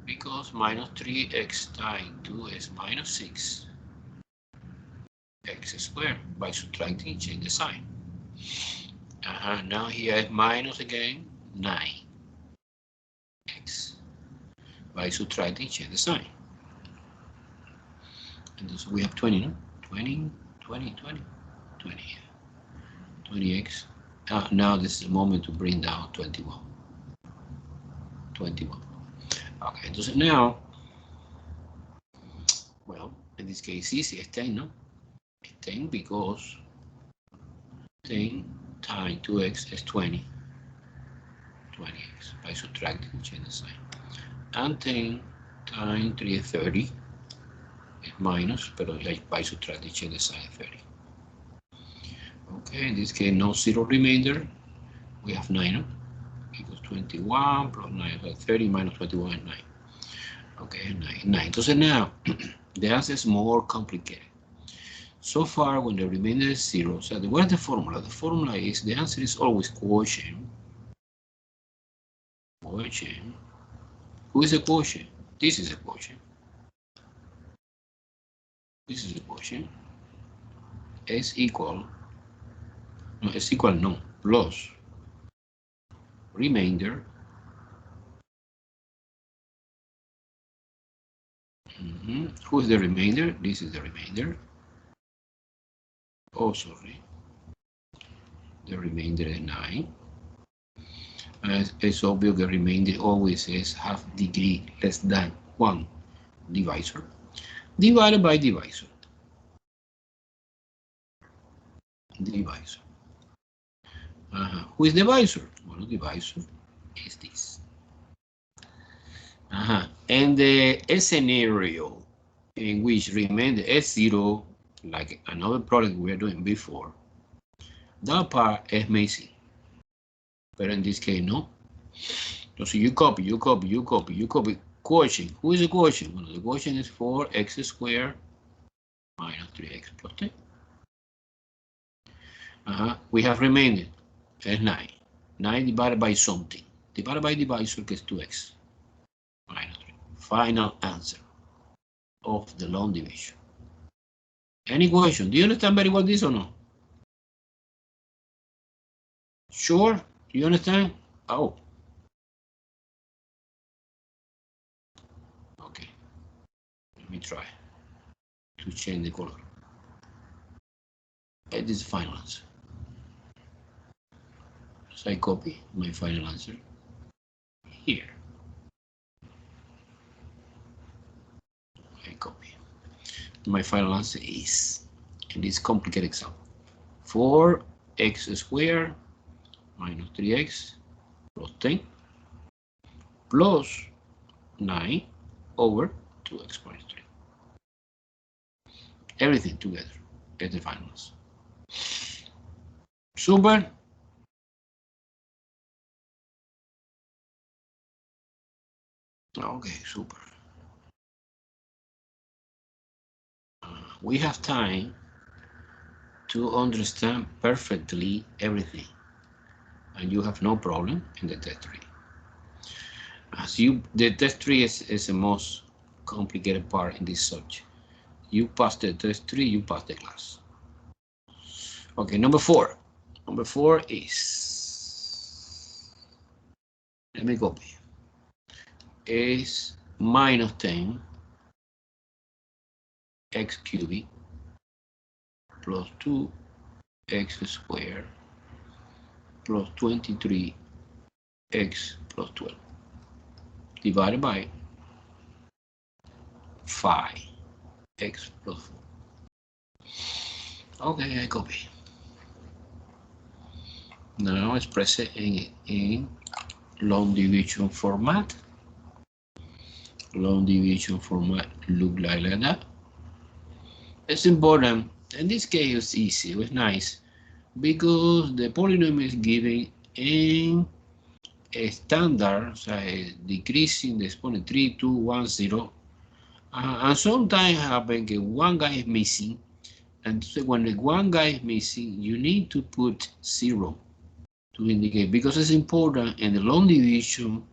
because minus 3x times 2 is minus 6 x squared. By subtracting, change the sign. Now here is minus again 9x. By subtracting, change the sign. And so we have 20, no? 20, 20x. Now this is the moment to bring down 21. Okay, entonces now, well, in this case, easy, it's 10, no? It's 10 because 10 times 2x is 20. 20x. By subtracting, change the sign. And 10 times 3 is 30. It's minus, but by subtracting, change the sign 30. Okay, in this case, no zero remainder. We have 9 equals 21 plus 9, so 30 minus 21 is 9. Okay, 9. So now, the answer is more complicated. So far, when the remainder is 0, so what is the formula? The formula is, the answer is always quotient. Quotient. Who is a quotient? This is a quotient. This is a quotient. S equal, plus remainder. Who is the remainder? This is the remainder. Oh, sorry. The remainder is 9. It's obvious the remainder always is half degree less than 1 divisor. Divided by divisor. Divisor. Who is the divisor? Well, the divisor is this. And the scenario in which remainder is 0, like another product we were doing before, that part is missing. But in this case, no. So you copy. Quotient. Who is the quotient? Well, the quotient is 4x squared minus 3x plus 10. We have remainder. It's 9. 9 divided by something. Divided by divisor is 2x minus 3. Final answer of the long division. Any question? Do you understand very well this or no? Sure? Do you understand? Oh. Okay. Let me try to change the color. This is the final answer. So I copy my final answer here. I copy. My final answer is, in this complicated example, 4x squared minus 3x plus 10 plus 9 over 2x minus 3. Everything together is the finals. Super. Okay, super. We have time to understand perfectly everything, and you have no problem in the test 3. As the test 3 is the most complicated part in this subject. You pass the test 3, you pass the class. Okay, number 4. Number 4 is, let me copy, is minus 10 x cubic plus 2x squared plus 23 x plus 12 divided by 5x plus 4. Okay, I copy. Now express it in long division format. Long division format look like that. It's important. In this case, it's easy. It was nice because the polynomial is given in a standard, so decreasing the exponent 3, 2, 1, 0. And sometimes happen that one guy is missing, and so when the one guy is missing, you need to put 0 to indicate, because it's important in the long division,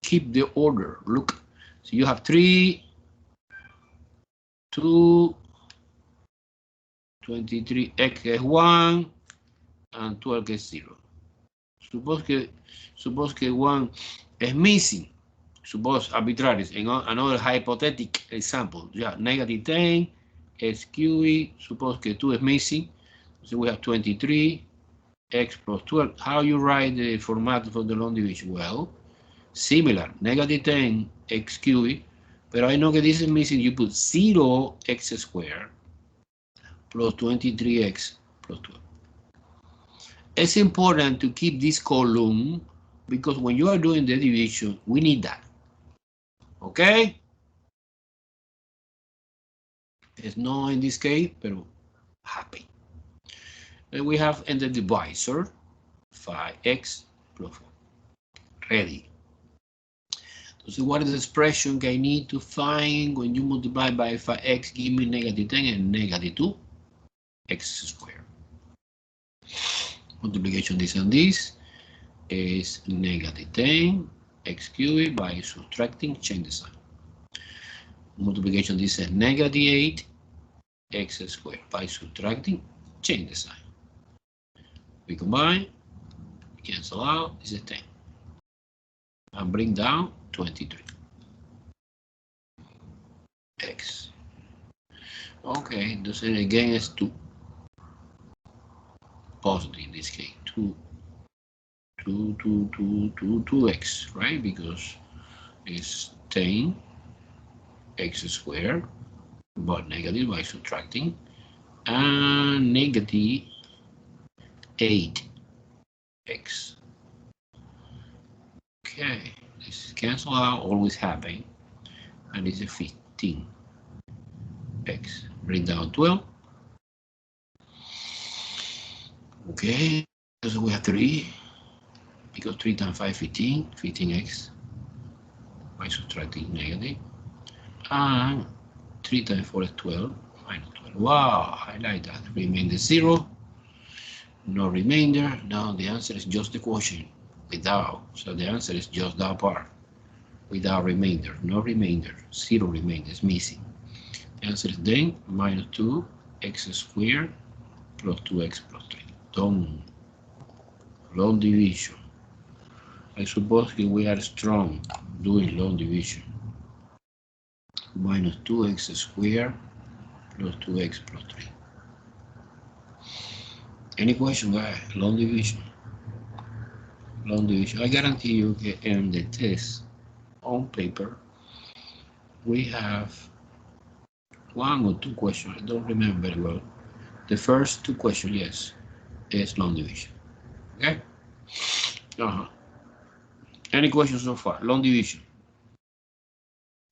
keep the order. Look, so you have 3, 2, 23x is 1, and 12 is 0. Suppose que 1 is missing. Suppose arbitrary, in another hypothetical example, yeah, negative 10 x cubic, suppose que 2 is missing, so we have 23 x plus 12. How you write the format for the long division? Well, similar, negative 10 x cubic, but I know that this is missing, you put 0x squared plus 23x plus 12. It's important to keep this column because when you are doing the division, we need that. Okay? It's not in this case, but happy. Then we have in the divisor 5x plus 4. Ready. So what is the expression I need to find when you multiply by 5x? Give me negative 10 and negative 2x squared. Multiplication this and this is negative 10 x cubed by subtracting, change the sign. Multiplication this is negative 8 x squared by subtracting, change the sign. We combine, cancel out, this is 10. And bring down 23 x. Okay, this again is 2. Positive in this case, 2x, right? Because it's 10 x squared, but negative by subtracting, and negative 8x. Okay, this is cancel out, always happen, and this is 15x. Bring down 12. Okay, so we have 3, because 3 times 5, 15, 15x by subtracting negative, and 3 times 4 is 12, minus 12. Wow, I like that. Remainder 0, no remainder. Now the answer is just the quotient without, so the answer is just that part. Without remainder, no remainder, 0 remainder is missing. The answer is then minus 2x squared plus 2x plus 3. Done. Long division. I suppose that we are strong doing long division. Minus 2x squared plus 2x plus 3. Any question, guys? Long division. Long division. I guarantee you that in the test on paper, we have 1 or 2 questions. I don't remember very well. The first 2 questions, yes, is long division. Okay? Any questions so far? Long division.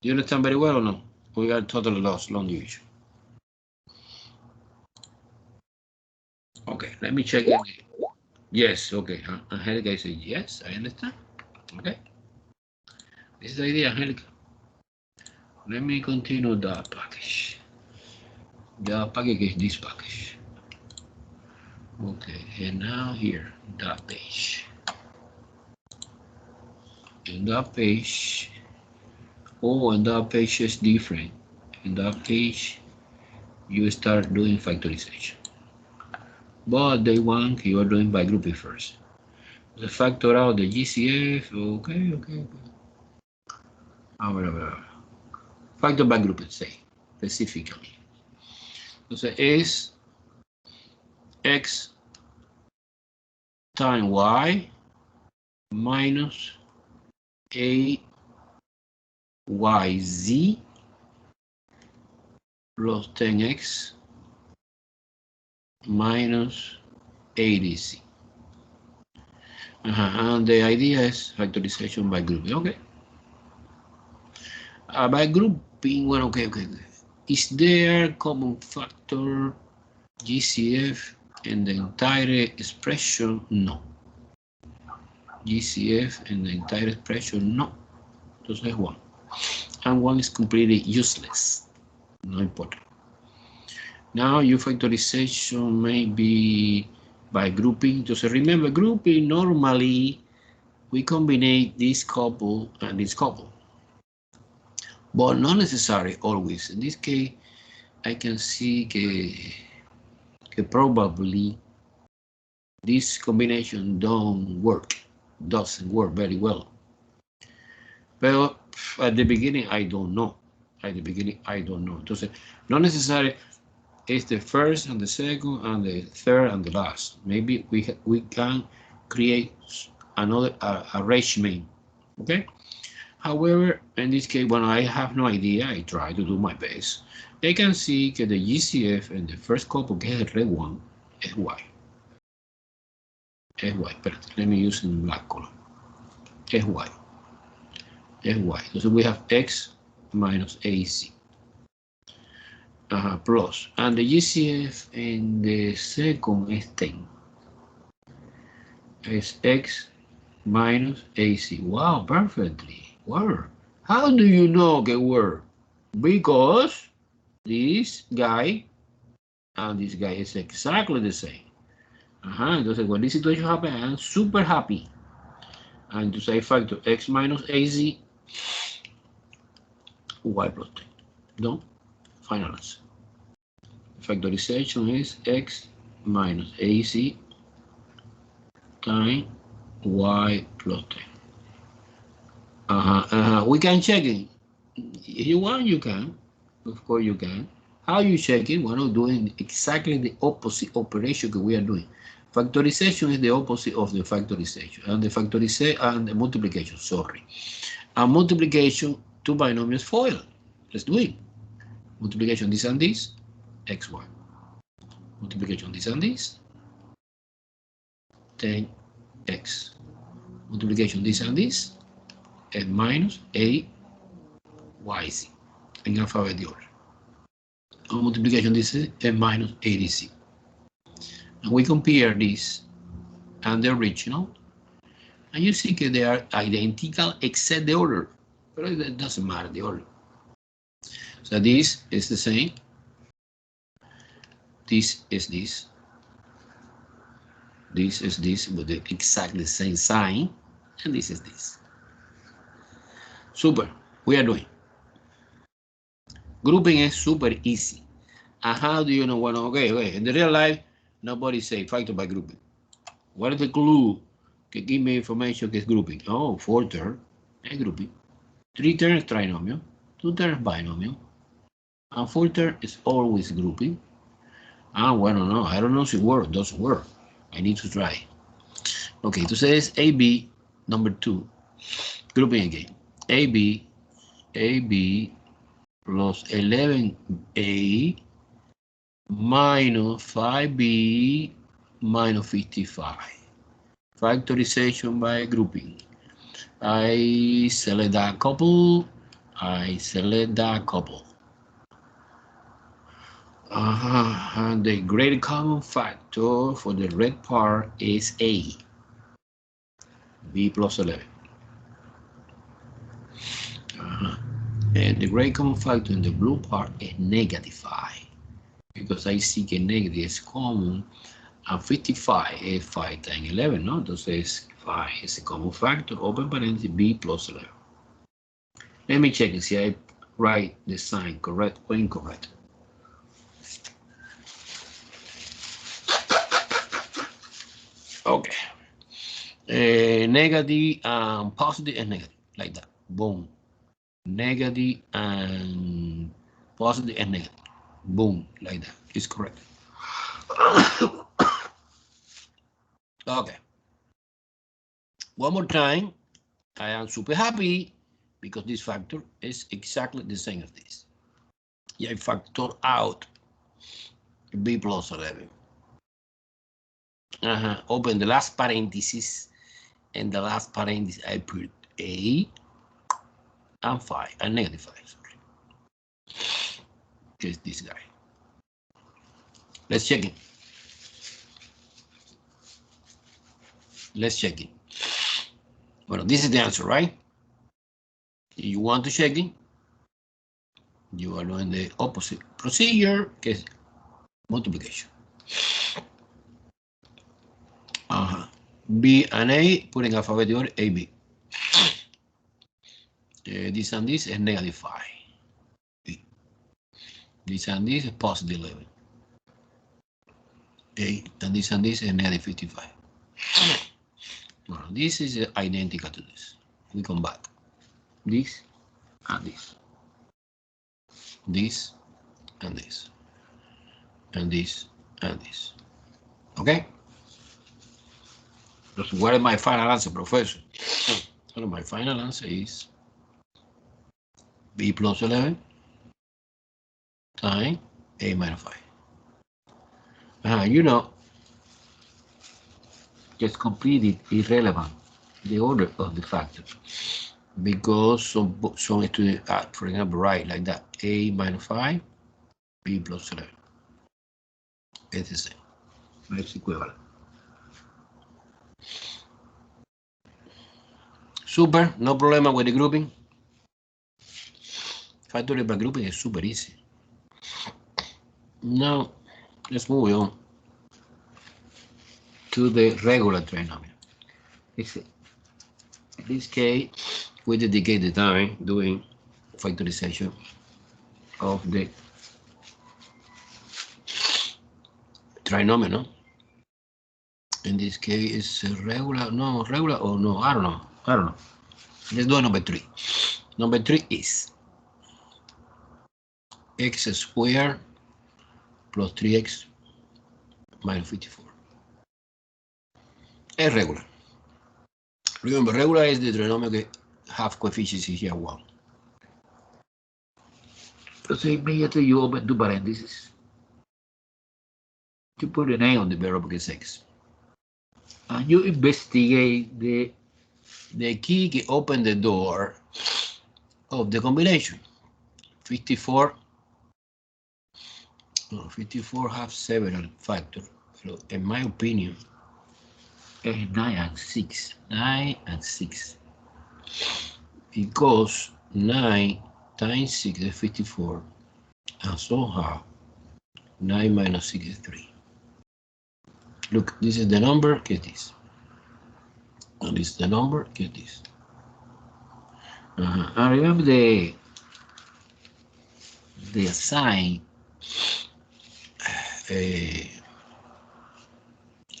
Do you understand very well or no? We got total loss, long division. Okay, let me check it. Yes, okay. Angelica says yes, I understand. Okay. This is the idea, Angelica. Let me continue the package. The package is this package. Okay, and now here, that page. And that page, oh, and that page is different. In that page, you start doing factorization. But they want you are doing by grouping first. The factor out the GCF, okay. Factor by grouping, say, specifically. Entonces es x times y minus a yz plus 10x minus 80z. And the idea is factorization by grouping. Okay. By grouping, well, okay. Is there common factor GCF in the entire expression? No. GCF in the entire expression? No. Entonces 1. And 1 is completely useless. No important. Now your factorization may be by grouping. Just remember, grouping normally we combine this couple and this couple, but not necessarily always. In this case, I can see que probably this combination doesn't work very well. But at the beginning, I don't know. Entonces, not necessarily it's the first and the second and the third and the last. Maybe we can create another arrangement. Okay. However, in this case, when I have no idea, I try to do my best. I can see that the GCF in the first couple, que es el red one, is Y. But let me use in black color. Es Y. So we have X minus AC. Plus. And the GCF in the second is 10. It's X minus AC. Wow, perfectly. Wow. How do you know que word? Because this guy and this guy is exactly the same. Entonces, when this situation happens, I'm super happy. And to say factor X minus AC, Y plus 10. Done. Final answer. Factorization is X minus AC times Y plus 10. We can check it. If you want, you can. Of course, you can. How you check it? We're not doing exactly the opposite operation that we are doing. Factorization is the opposite of the factorization, and the factorization and the multiplication. Sorry, and multiplication two binomials FOIL. Let's do it. Multiplication this and this, xy. Multiplication this and this, 10x. Multiplication this and this, and minus a yz in alphabet order. And multiplication this is and minus 80z. And we compare this and the original, and you see that they are identical except the order, but it doesn't matter the order. So this is the same. This is this. This is this with the exactly same sign, and this is this. Super. We are doing. Grouping is super easy. And how do you know when? Okay. In the real life, nobody say factor by grouping. What is the clue? Que give me information que es grouping. Oh, 4 terms is grouping. 3 terms trinomial. 2 terms binomial. And 4 terms is always grouping. Well, no, I don't know if it works. Doesn't work. I need to try. Okay, entonces AB number 2. Grouping again. AB plus 11A minus 5B minus 55. Factorization by grouping. I select that couple. And the greater common factor for the red part is A. B plus 11. And the greater common factor in the blue part is negative 5. Because I see que negative is common. And 55 is 5 times 11, no? Entonces 5 is a common factor. Open parenthesis, B plus 11. Let me check and see I write the sign correct or incorrect. Okay. Negative and positive and negative, like that. Boom. Negative and positive and negative. Boom, like that. It's correct. Okay. One more time. I am super happy because this factor is exactly the same as this. I factor out B plus 11. Open the last parenthesis, and the last parenthesis I put A and 5, and negative 5, sorry. Just this guy. Let's check it. Let's check it. Well, this is the answer, right? You want to check it? You are doing the opposite procedure, que es multiplication. B and A, putting alphabetical order, A, B. This and this is negative 5. B. This and this is positive 11. A, and this is negative 55. Well, this is identical to this. We come back. This and this. This and this. And this and this. Okay? So what is my final answer, Professor? Well, my final answer is B plus 11 times A minus 5. You know, just completed irrelevant the order of the factors because some students, for example, write like that: A minus 5, B plus 11. It's the same. It's equivalent. Super, no problem with the grouping. Factory by grouping is super easy. Now, let's move on to the regular trinomial. In this case, we dedicate the time doing factorization of the trinomial, no? In this case, it's regular, no, regular or no, I don't know. Let's do number 3. Number 3 is x squared plus 3x minus 54. It's regular. Remember, regular is the trinomial that have coefficients here 1. So immediately you open two parentheses. You put an A on the variable x. And you investigate the key that opens the door of the combination. 54 have several factors. So in my opinion, it's 9 and 6. 9 and 6. Because 9 times 6 is 54. And somehow 9 minus 6 is 3. Look, this is the number, get this. And this is the number, get this. And remember the sign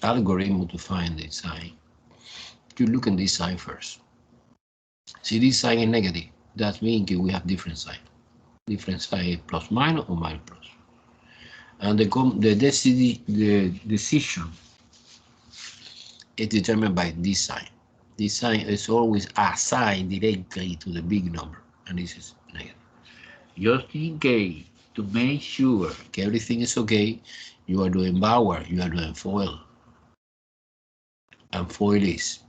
algorithm to find the sign. You look at this sign first. See, this sign is negative. That means we have different sign. Different sign is plus minus or minus plus. And the decision is determined by this sign. This sign is always assigned directly to the big number, and this is negative. Just in case, to make sure everything is okay, you are doing backward, you are doing FOIL. And FOIL is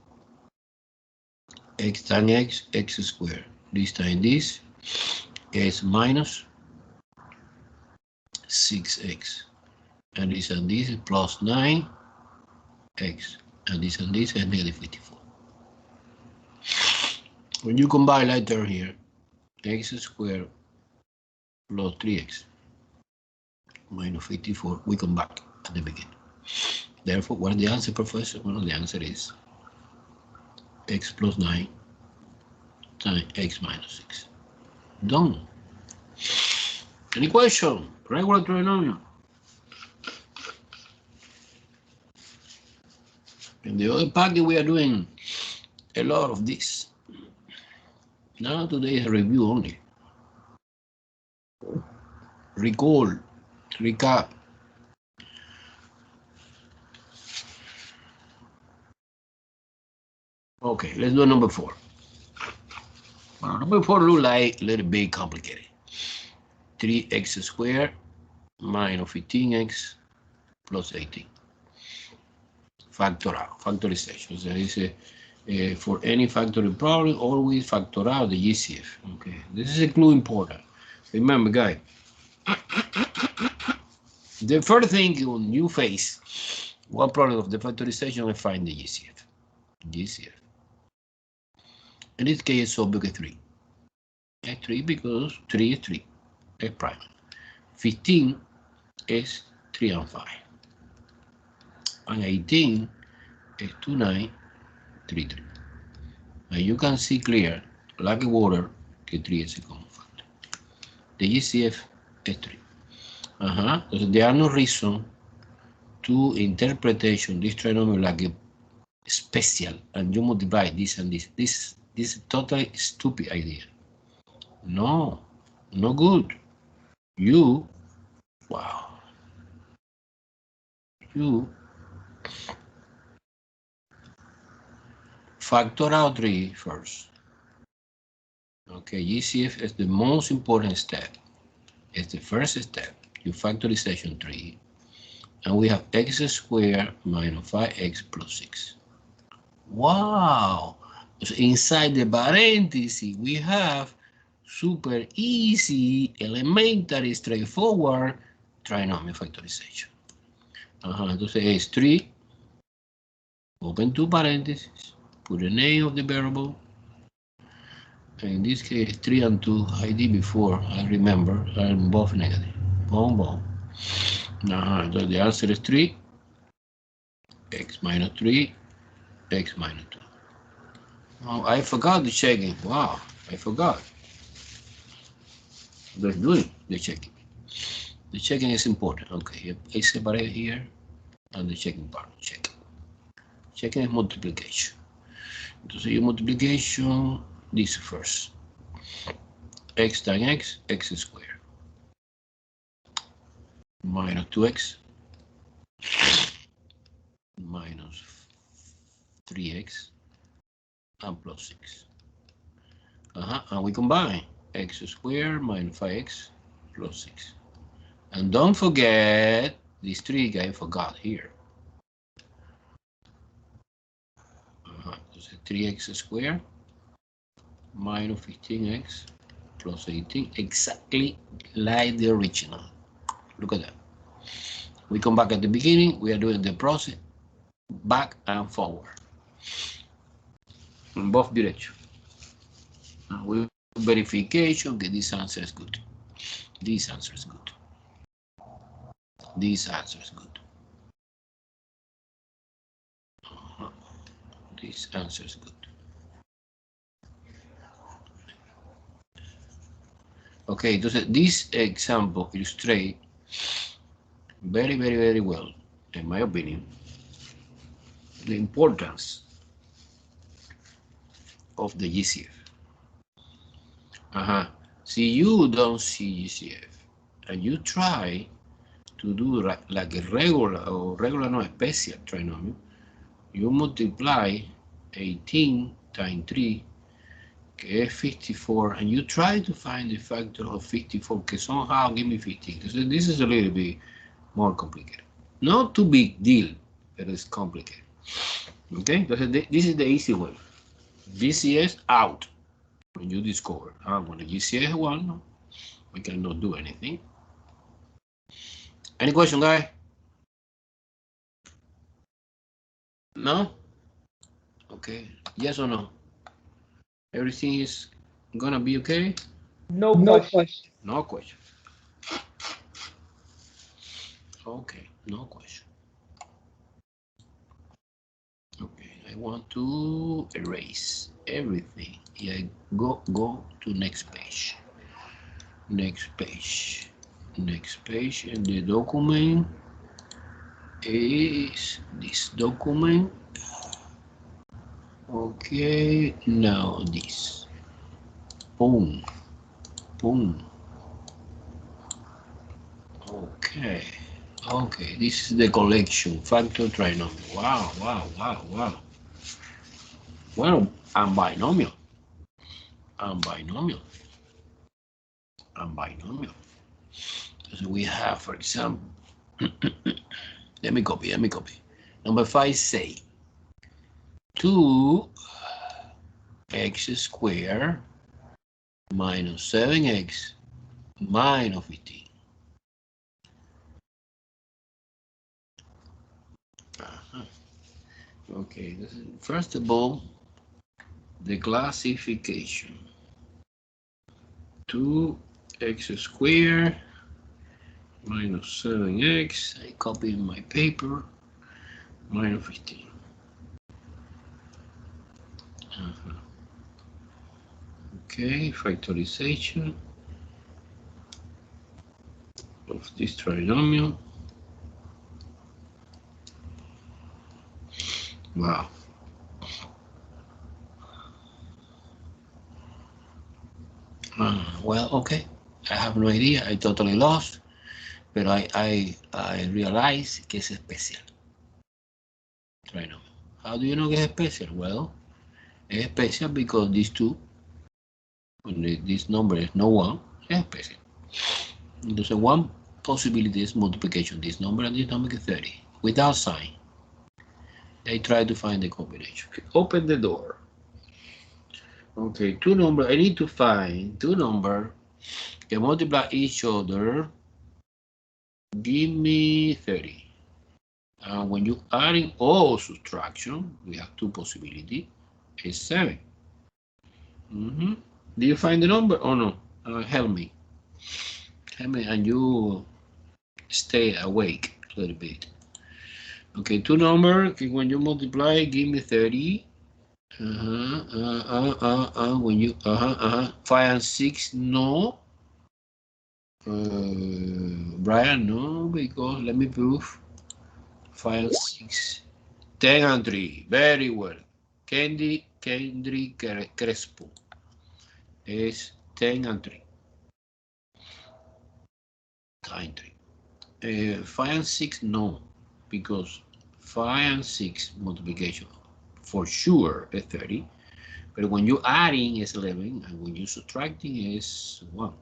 x times x squared. This time this is minus 6x. And this is plus 9x. And this is negative 54. When you combine that term here, x squared plus 3x minus 54, we come back at the beginning. Therefore, what is the answer, Professor? Well, the answer is x plus 9 times x minus 6. Done. Any question? Regular trinomial. In the other packet, we are doing a lot of this. Now today is a review only. Recall, recap. Okay, let's do number 4. Well, number 4 looks like a little bit complicated. 3x squared minus 15x plus 18. Factor out, factorization. So it's for any factoring problem, always factor out the GCF. Okay, this is a clue important. Remember, guys, the first thing when you face one problem of the factorization is find the GCF. GCF. In this case, so big 3. 3 because 3 is 3. X prime. 15 is 3 and 5. And 18 is 2, 9, 3, 3. And you can see clear, like water, that 3 is a common factor. The GCF is 3. So there are no reason to interpretation this trinomial like a special, and you multiply this and this. This is totally stupid idea. No, no good. You factor out 3 first. Okay, GCF is the most important step. It's the first step. You factorization 3. And we have x squared minus 5x plus 6. Wow! So inside the parentheses, we have super easy, elementary, straightforward trinomial factorization. Entonces es 3, open two parentheses, put the name of the variable. In this case, 3 and 2, I did before, I remember, are both negative. Boom. So the answer is 3, x minus 3, x minus 2. Oh, I forgot the checking. Wow, I forgot. Let's do it, the checking. The checking is important. Okay, I separate here and the checking part. Checking is multiplication. Entonces, your multiplication, this first. X times x squared. Minus 2x. Minus 3x. And plus 6. And we combine x squared minus 5x plus 6. And don't forget this trick I forgot here. 3x squared minus 15x plus 18, exactly like the original. Look at that. We come back at the beginning, we are doing the process back and forward in both directions. And with verification, okay, this answer is good. This answer is good. This answer is good. This answer is good. Okay, this example illustrates very well, in my opinion, the importance of the GCF. See, you don't see GCF, and you try to do like a regular no special trinomial. You multiply 18 times 3, que es 54, and you try to find the factor of 54, que somehow give me 15. So this is a little bit more complicated. Not too big deal, but it's complicated. Okay, so this is the easy way. GCS out. When you discover, when the GCS is 1, we cannot do anything. Any question, guy? No? Okay. Yes or no? Everything is gonna be okay? No No question. question. No question. Okay, no question. Okay, I want to erase everything. Yeah, go to next page. Next page. Next page in the document is this document. Okay, now this. Boom. Boom. Okay. Okay, this is the collection. Factor trinomial. Wow, wow, wow, wow. Well, and binomial. And binomial. And binomial. So we have, for example, let me copy. Number 5 say 2x squared minus 7x minus 15. Okay, first of all, the classification. 2x squared minus 7x, I copy in my paper, minus 15. Okay, factorization of this trinomial. Wow. Well, okay. I have no idea. I totally lost. Pero I realize que es especial. Trinomial. How do you know que es especial? Well, es especial because these two, when this number is no one, es especial. Entonces, one possibility is multiplication. This number and this number is 30 without sign. They try to find the combination. Open the door. Okay, two numbers. I need to find two numbers that multiply each other. Give me 30. And when you adding all subtraction, we have two possibilities. It's 7. Do you find the number or no? Help me. Help me, and you stay awake a little bit. Okay, two numbers. When you multiply, give me 30. When you 5 and 6, no. Brian, no, because let me prove. 5 and 6. 10 and 3. Very well. Kendry Crespo is 10 and 3. 5 and 6, no, because 5 and 6 multiplication for sure is 30, but when you adding is 11, and when you subtracting is 1.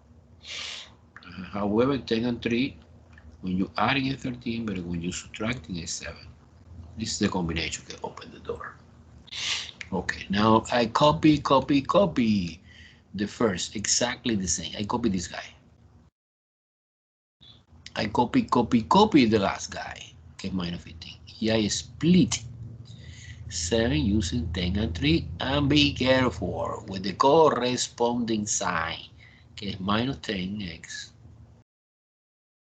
However, 10 and 3, when you adding is 13, but when you subtracting is 7. This is the combination that open the door. Okay, now I copy the first, exactly the same. I copy this guy. I copy the last guy, okay, minus 15. Here I split 7 using 10 and 3, and be careful with the corresponding sign, que es minus 10x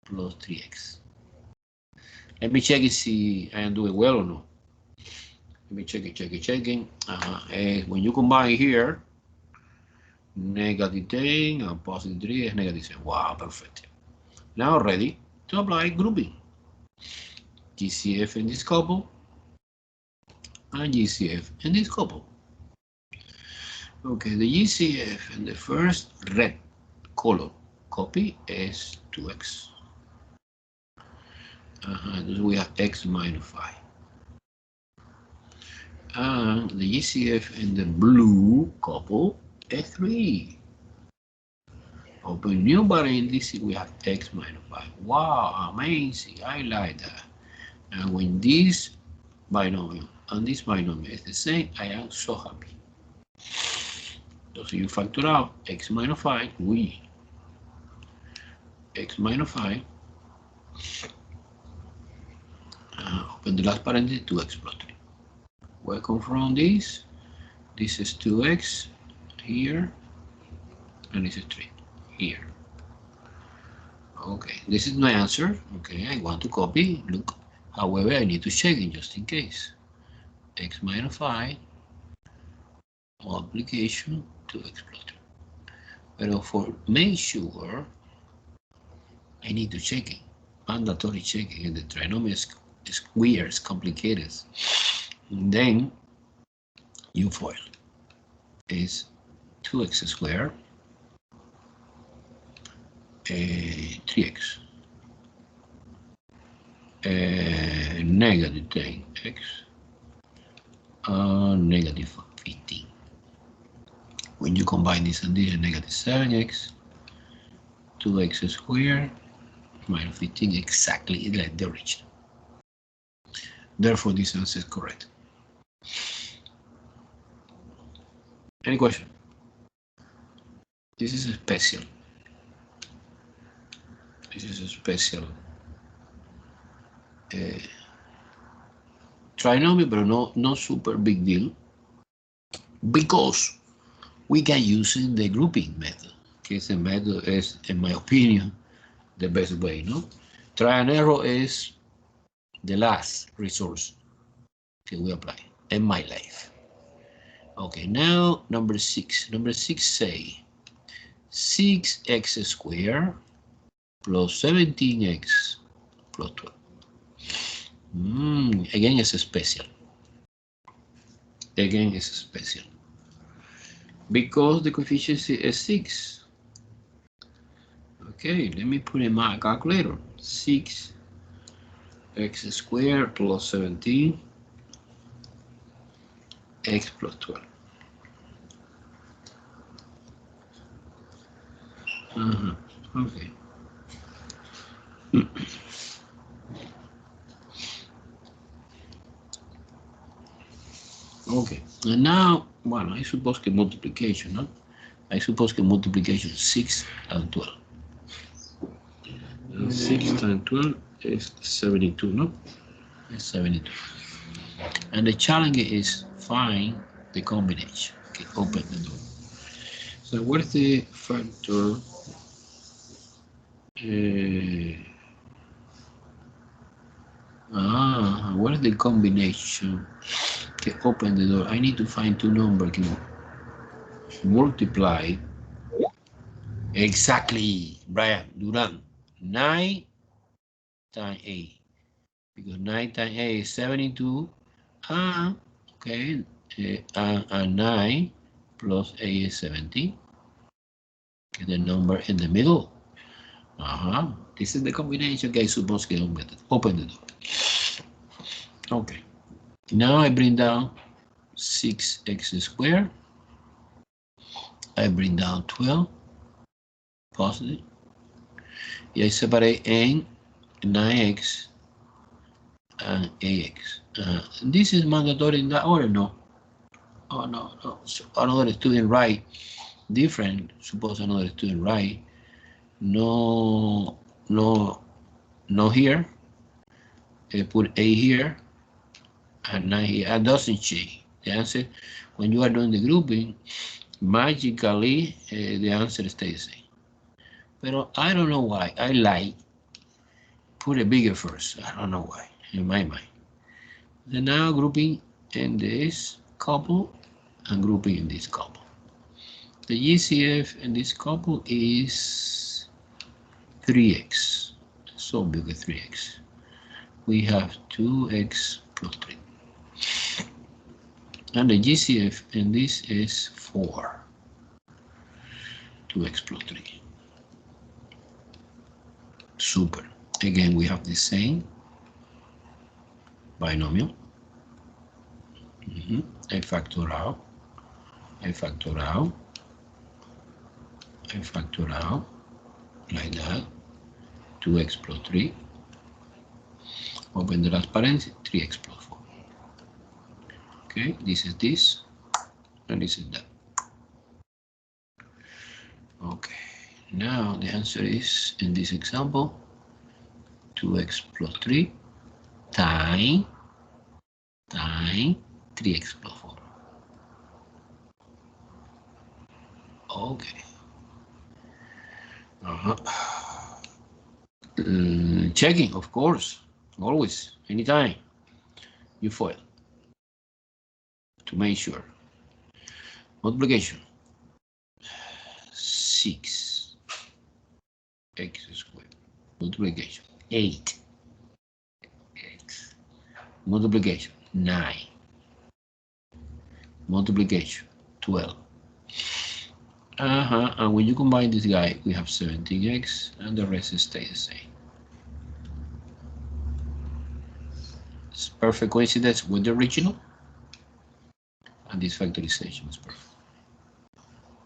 plus 3x. Let me check it, see I am doing well or no. Let me check it. When you combine here, negative 10 and positive 3 is negative 7. Wow, perfect. Now ready to apply grouping. GCF in this couple and GCF in this couple. Okay, the GCF in the first red color copy is 2x. We have x minus 5. And the GCF in the blue couple is 3. Open new parenthesis, we have x minus 5. Wow, amazing. I like that. And when this binomial and this binomial is the same, I am so happy. So you factor out x minus 5, x minus 5 Open the last parenthesis, 2x plus 3. Where come from this? This is 2x here, and this is 3 here. Okay, this is my answer. Okay, I want to copy. Look, however, I need to check it just in case. X minus 5 multiplication 2x plus 3. But for make sure, I need to check it. Mandatory checking, and the trinomial is weird, it's complicated. And then you FOIL is 2x squared 3x negative 10x negative 15. When you combine this and this, negative 7x 2x squared minus 15 exactly like the original. Therefore, this answer is correct. Any question? This is a special. This is a special trinomial, but no super big deal, because we can use the grouping method. Okay, the method is, in my opinion, the best way. No, try and error is the last resource that we apply in my life. Okay, now number 6. Number 6 say 6x squared plus 17x plus 12. Again, it's a special. Again, it's a special. Because the coefficient is 6. Okay, let me put in my calculator. 6x squared plus 17 x plus 12. Okay. Okay, and now, well, I suppose que multiplication, no? I suppose que multiplication 6 and 12. 6 times 12 is 72, no? It's 72. And the challenge is find the combination. Okay, open the door. So where's the factor? Where's the combination? Okay, open the door. I need to find two numbers. Multiply exactly, Brian Duran. 9 times 8, because 9 times 8 is 72. Okay, and 9 plus 8 is 17. Okay, the number in the middle. This is the combination, guys. Suppose que open the door. Okay, now I bring down 6x squared. I bring down 12 positive. I separate n 9x and ax. This is mandatory in that order, no? Oh, no. So another student write different. Suppose another student write no here. Put a here and 9 here. That doesn't change. The answer, when you are doing the grouping, magically the answer stays the same. But I don't know why. I like put a bigger first. I don't know why, in my mind. Then now grouping in this couple and grouping in this couple. The GCF in this couple is 3x. So big, 3x. We have 2x plus 3. And the GCF in this is 4. 2x plus 3. Super. Again, we have the same binomial. I factor out. I factor out. I factor out. Like that. 2x plus 3. Open the last parenthesis. 3x plus 4. Okay, this is this. And this is that. Okay. Now the answer is, in this example, 2x plus 3 times 3x plus 4. Okay. Checking, of course, always, anytime you FOIL to make sure. Multiplication, 6x squared. Multiplication, 8x. Multiplication, 9. Multiplication, 12. And when you combine this guy, we have 17x, and the rest stays the same. It's perfect coincidence with the original, and this factorization is perfect.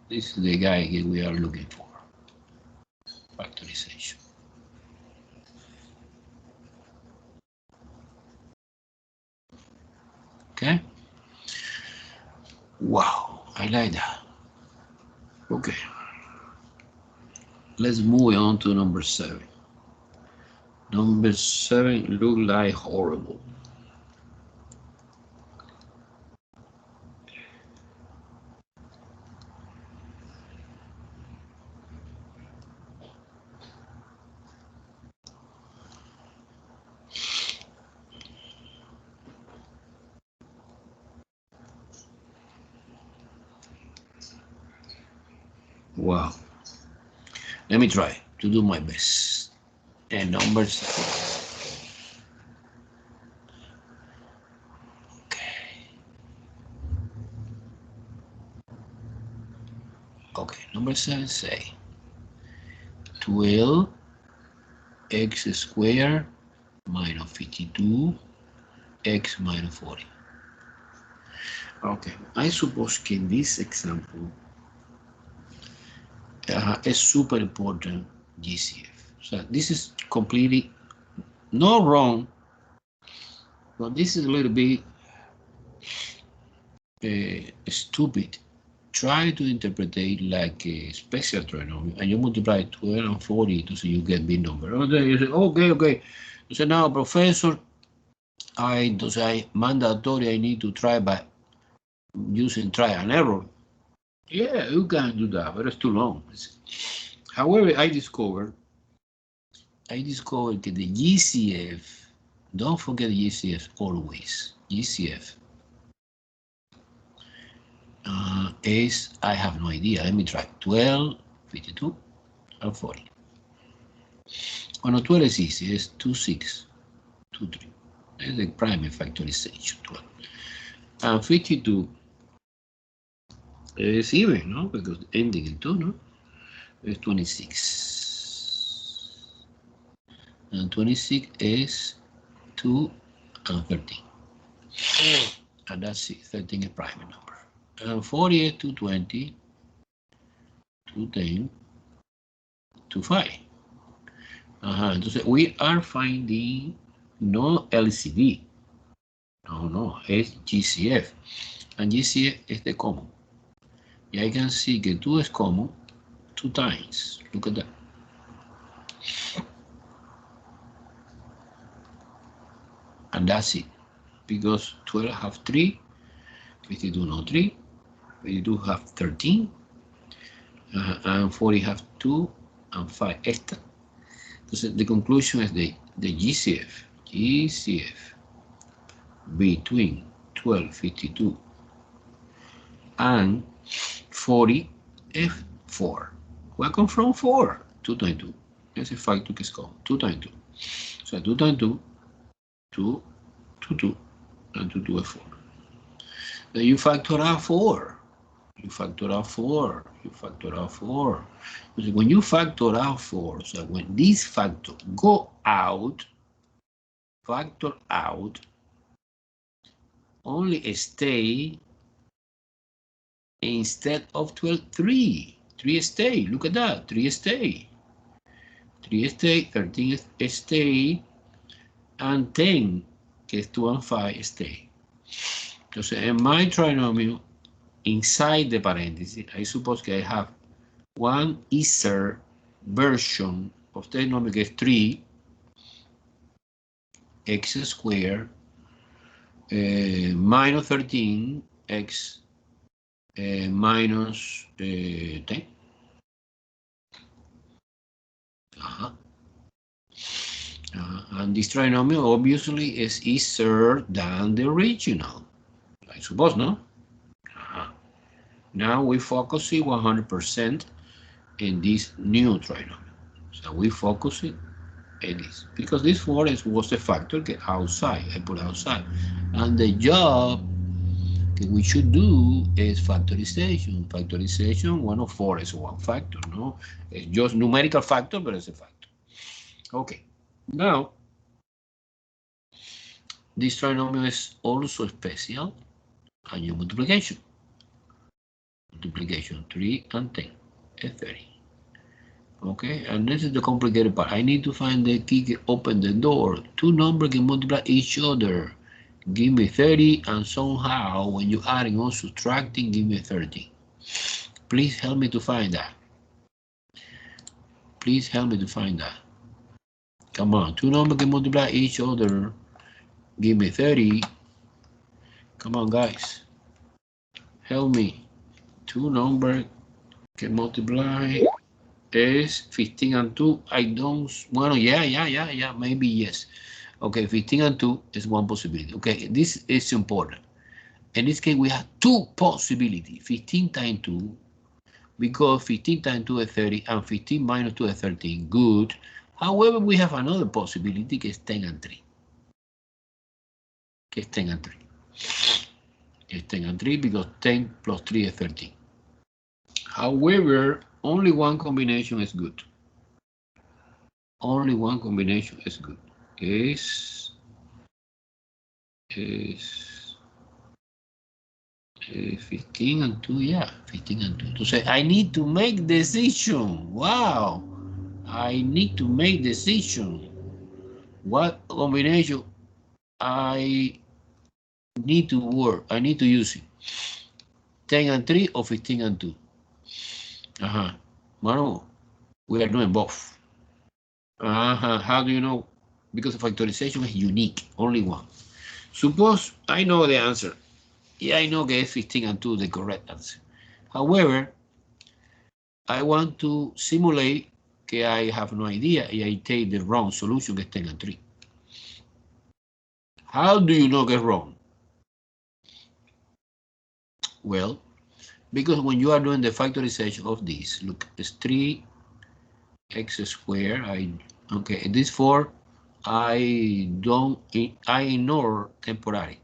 This is the guy we are looking for. Factorization. Okay. Wow, I like that. Okay. Let's move on to number 7. Number 7 look like horrible. Wow. Let me try to do my best. And number 7. Okay. Okay, number 7 say 12x squared minus 52 x minus 40. Okay, I suppose in this example is super important GCF. So this is completely not wrong, but this is a little bit stupid. Try to interpret it like a special trinomial, and you multiply 12 and 40 to see you get big number. Okay, you say, okay. You say, now, professor, I mandatory, I need to try by using try and error. Yeah, you can do that, but it's too long. However, I discovered that the GCF, don't forget GCF always. GCF is, I have no idea. Let me try 12, 52, and 40. Bueno, 12 is easy. It's 2, 6, 2, 3. It's the primary factorization, 12. And 52 is even, no? Because ending in 2, no? It's 26. And 26 is 2 and 13. And that's it. 13 is prime number. And 40 is 220, 210, 25. Entonces, we are finding no LCD. No, es GCF. And GCF is the common. Y I can see que 2 is common 2 times. Look at that. And that's it. Because 12 have 3, 52 no 3, 52 have 13, and 40 have 2 and 5 extra. Entonces, the conclusion is the GCF between 12, 52 and 40 is 4. Where come from 4? 2 times 2. Ese factor que es como 2 times 2. So 2 times 2, 2, 2, 2, and 2, 2 is 4. Then you factor out 4. You factor out 4. You factor out 4. Because when you factor out 4, so when this factor go out, factor out, only stay instead of 12, 3. 3 stay. Look at that. 3 stay. 3 stay. 13 stay. And 10, que es 2 and 5, stay. Entonces, in my trinomial, inside the parenthesis, I suppose that I have one easier version of the trinomial, que es 3, x squared minus 13 x minus 10. And this trinomial obviously is easier than the original, I suppose, no? Now we focus it 100% in this new trinomial. So we focus it in this, because this 4 was the factor get outside, I put outside. And the job that we should do is factorization. Factorization, 1 of 4 is one factor, no? It's just numerical factor, but it's a factor. Okay, now, this trinomial is also special, and your multiplication. Multiplication 3 and 10 is 30. Okay, and this is the complicated part. I need to find the key to open the door. Two numbers can multiply each other. Give me 30, and somehow when you're adding or subtracting, give me 30. Please help me to find that. Please help me to find that. Come on, two numbers can multiply each other. Give me 30. Come on, guys. Help me. Two numbers can multiply is 15 and 2. I don't, well, yeah, maybe yes. Okay, 15 and 2 is one possibility. Okay, this is important. In this case, we have two possibilities. 15 times 2, because 15 times 2 is 30, and 15 minus 2 is 13. Good. However, we have another possibility, que es 10 and 3. Que es 10 and 3. It's 10 and 3 because 10 plus 3 is 13. However, only one combination is good. Only one combination is good. Is 15 and 2, yeah, 15 and 2. To say, I need to make decision. Wow, I need to make decision. What combination I need to work? I need to use it. 10 and 3 or 15 and 2. Manu, we are doing both. How do you know? Because factorization is unique, only one. Suppose I know the answer. Yeah, I know que 15 and 2 the correct answer. However, I want to simulate que I have no idea and I take the wrong solution, que es 10 and 3. How do you know que es wrong? Well, because when you are doing the factorization of this, look, it's 3x squared. Okay, this 4, I ignore temporary.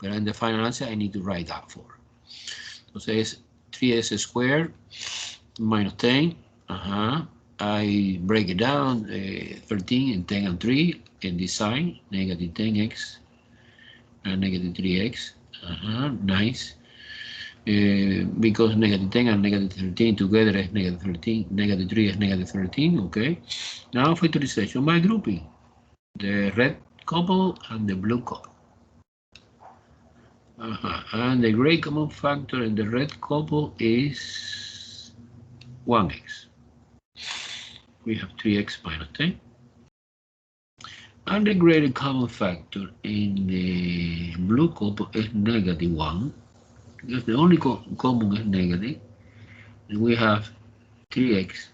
But in the final answer, I need to write that 4. Entonces, 3x squared minus 10. I break it down, 13 and 10 and 3 in this sign, negative 10x and negative 3x. Nice. Because negative 10 and negative 13 together is negative 13, negative 3 is negative 13, okay? Now factorization by grouping. The red couple and the blue couple. And the gray common factor in the red couple is 1x. We have 3x minus 10. And the greater common factor in the blue couple is negative 1. Because the only common is negative. And we have 3x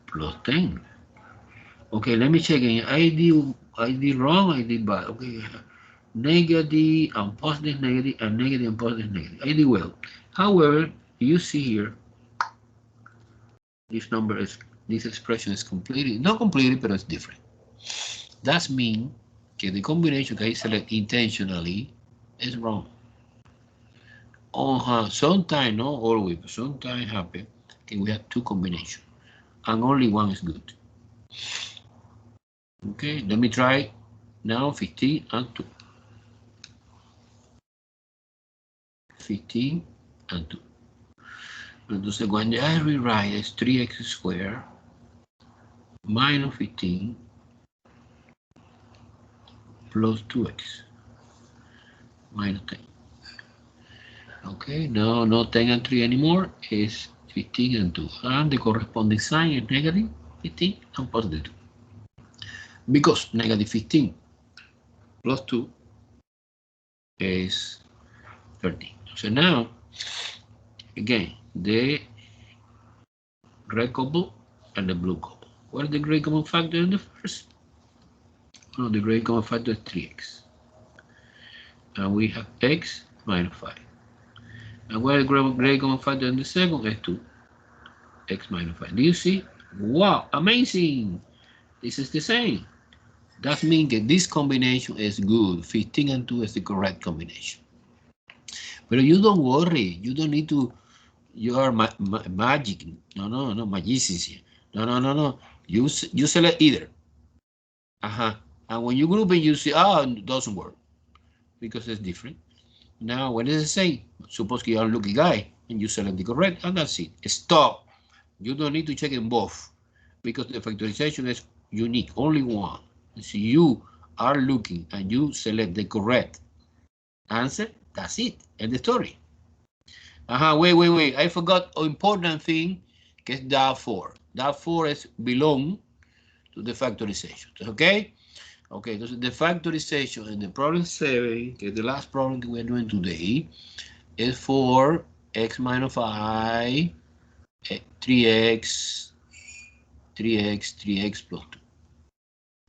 plus 10. Okay, let me check again. I did wrong, I did bad. Okay, negative and positive negative and negative and positive negative. I did well. However, you see here, this expression is completed, not completed, but it's different. That means that the combination that I select intentionally is wrong. Sometimes, not always, but sometimes happen that we have two combinations and only one is good. Okay, let me try now 15 and 2. 15 and 2. Entonces, when I rewrite it's 3x squared minus 15 plus 2x minus 10. Okay, no, not 10 and 3 anymore. It's 15 and 2. And the corresponding sign is negative 15 and positive 2. Because negative 15 plus 2 is 13. So now, again, the red couple and the blue couple. What is the great common factor in the first? Well, the great common factor is 3x. And we have x minus 5. And what is the great common factor in the second? Is 2. X minus 5. Do you see? Wow, amazing! This is the same. That means that this combination is good. 15 and 2 is the correct combination. But you don't worry. You don't need to. You are magic. No, magicians here. No. You select either. And when you group it, you see, it doesn't work because it's different. Now, what does it say? Suppose you are a lucky guy and you select the correct, and that's it. Stop. You don't need to check in both because the factorization is unique, only one. So you are looking and you select the correct answer, that's it. End the story. Wait. I forgot an important thing, que es that 4. That 4 is belong to the factorization. Okay? Okay, so the factorization in the problem 7, que is the last problem that we're doing today, is for x minus 5, 3x plus 2.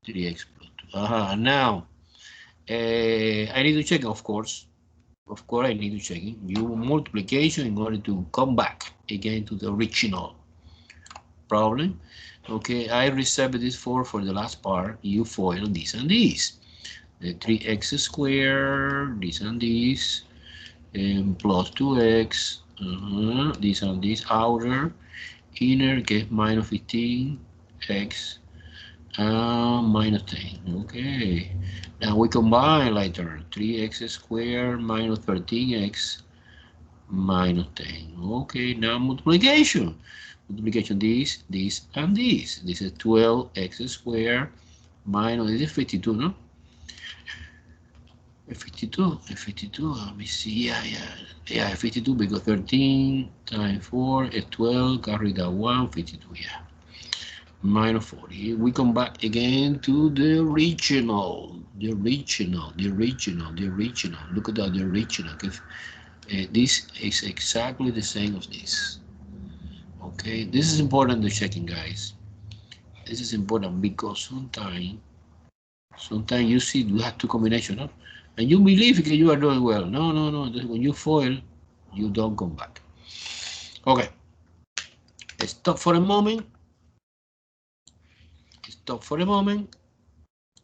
3x plus 2. Now, I need to check, of course. Of course, I need to check it. You multiplication in order to come back again to the original problem. Okay, I reserved this for the last part. You FOIL this and this. The 3x squared, this and this, and plus 2x, this and this outer, inner get minus 15x, minus 10. Okay, now we combine later 3x squared minus 13x minus 10. Okay, now multiplication. Multiplication this, and this. This is 12x squared minus, this is 52, no? 52, let me see, yeah, 52 because 13 times 4 is 12, carry that 1, 52, yeah. Minus 40. We come back again to the original. Look at that, the original. This is exactly the same as this. Okay, this is important to checking, guys. This is important because sometimes you see you have two combinations, no? And you believe that you are doing well. No. When you FOIL, you don't come back. Okay, stop for a moment.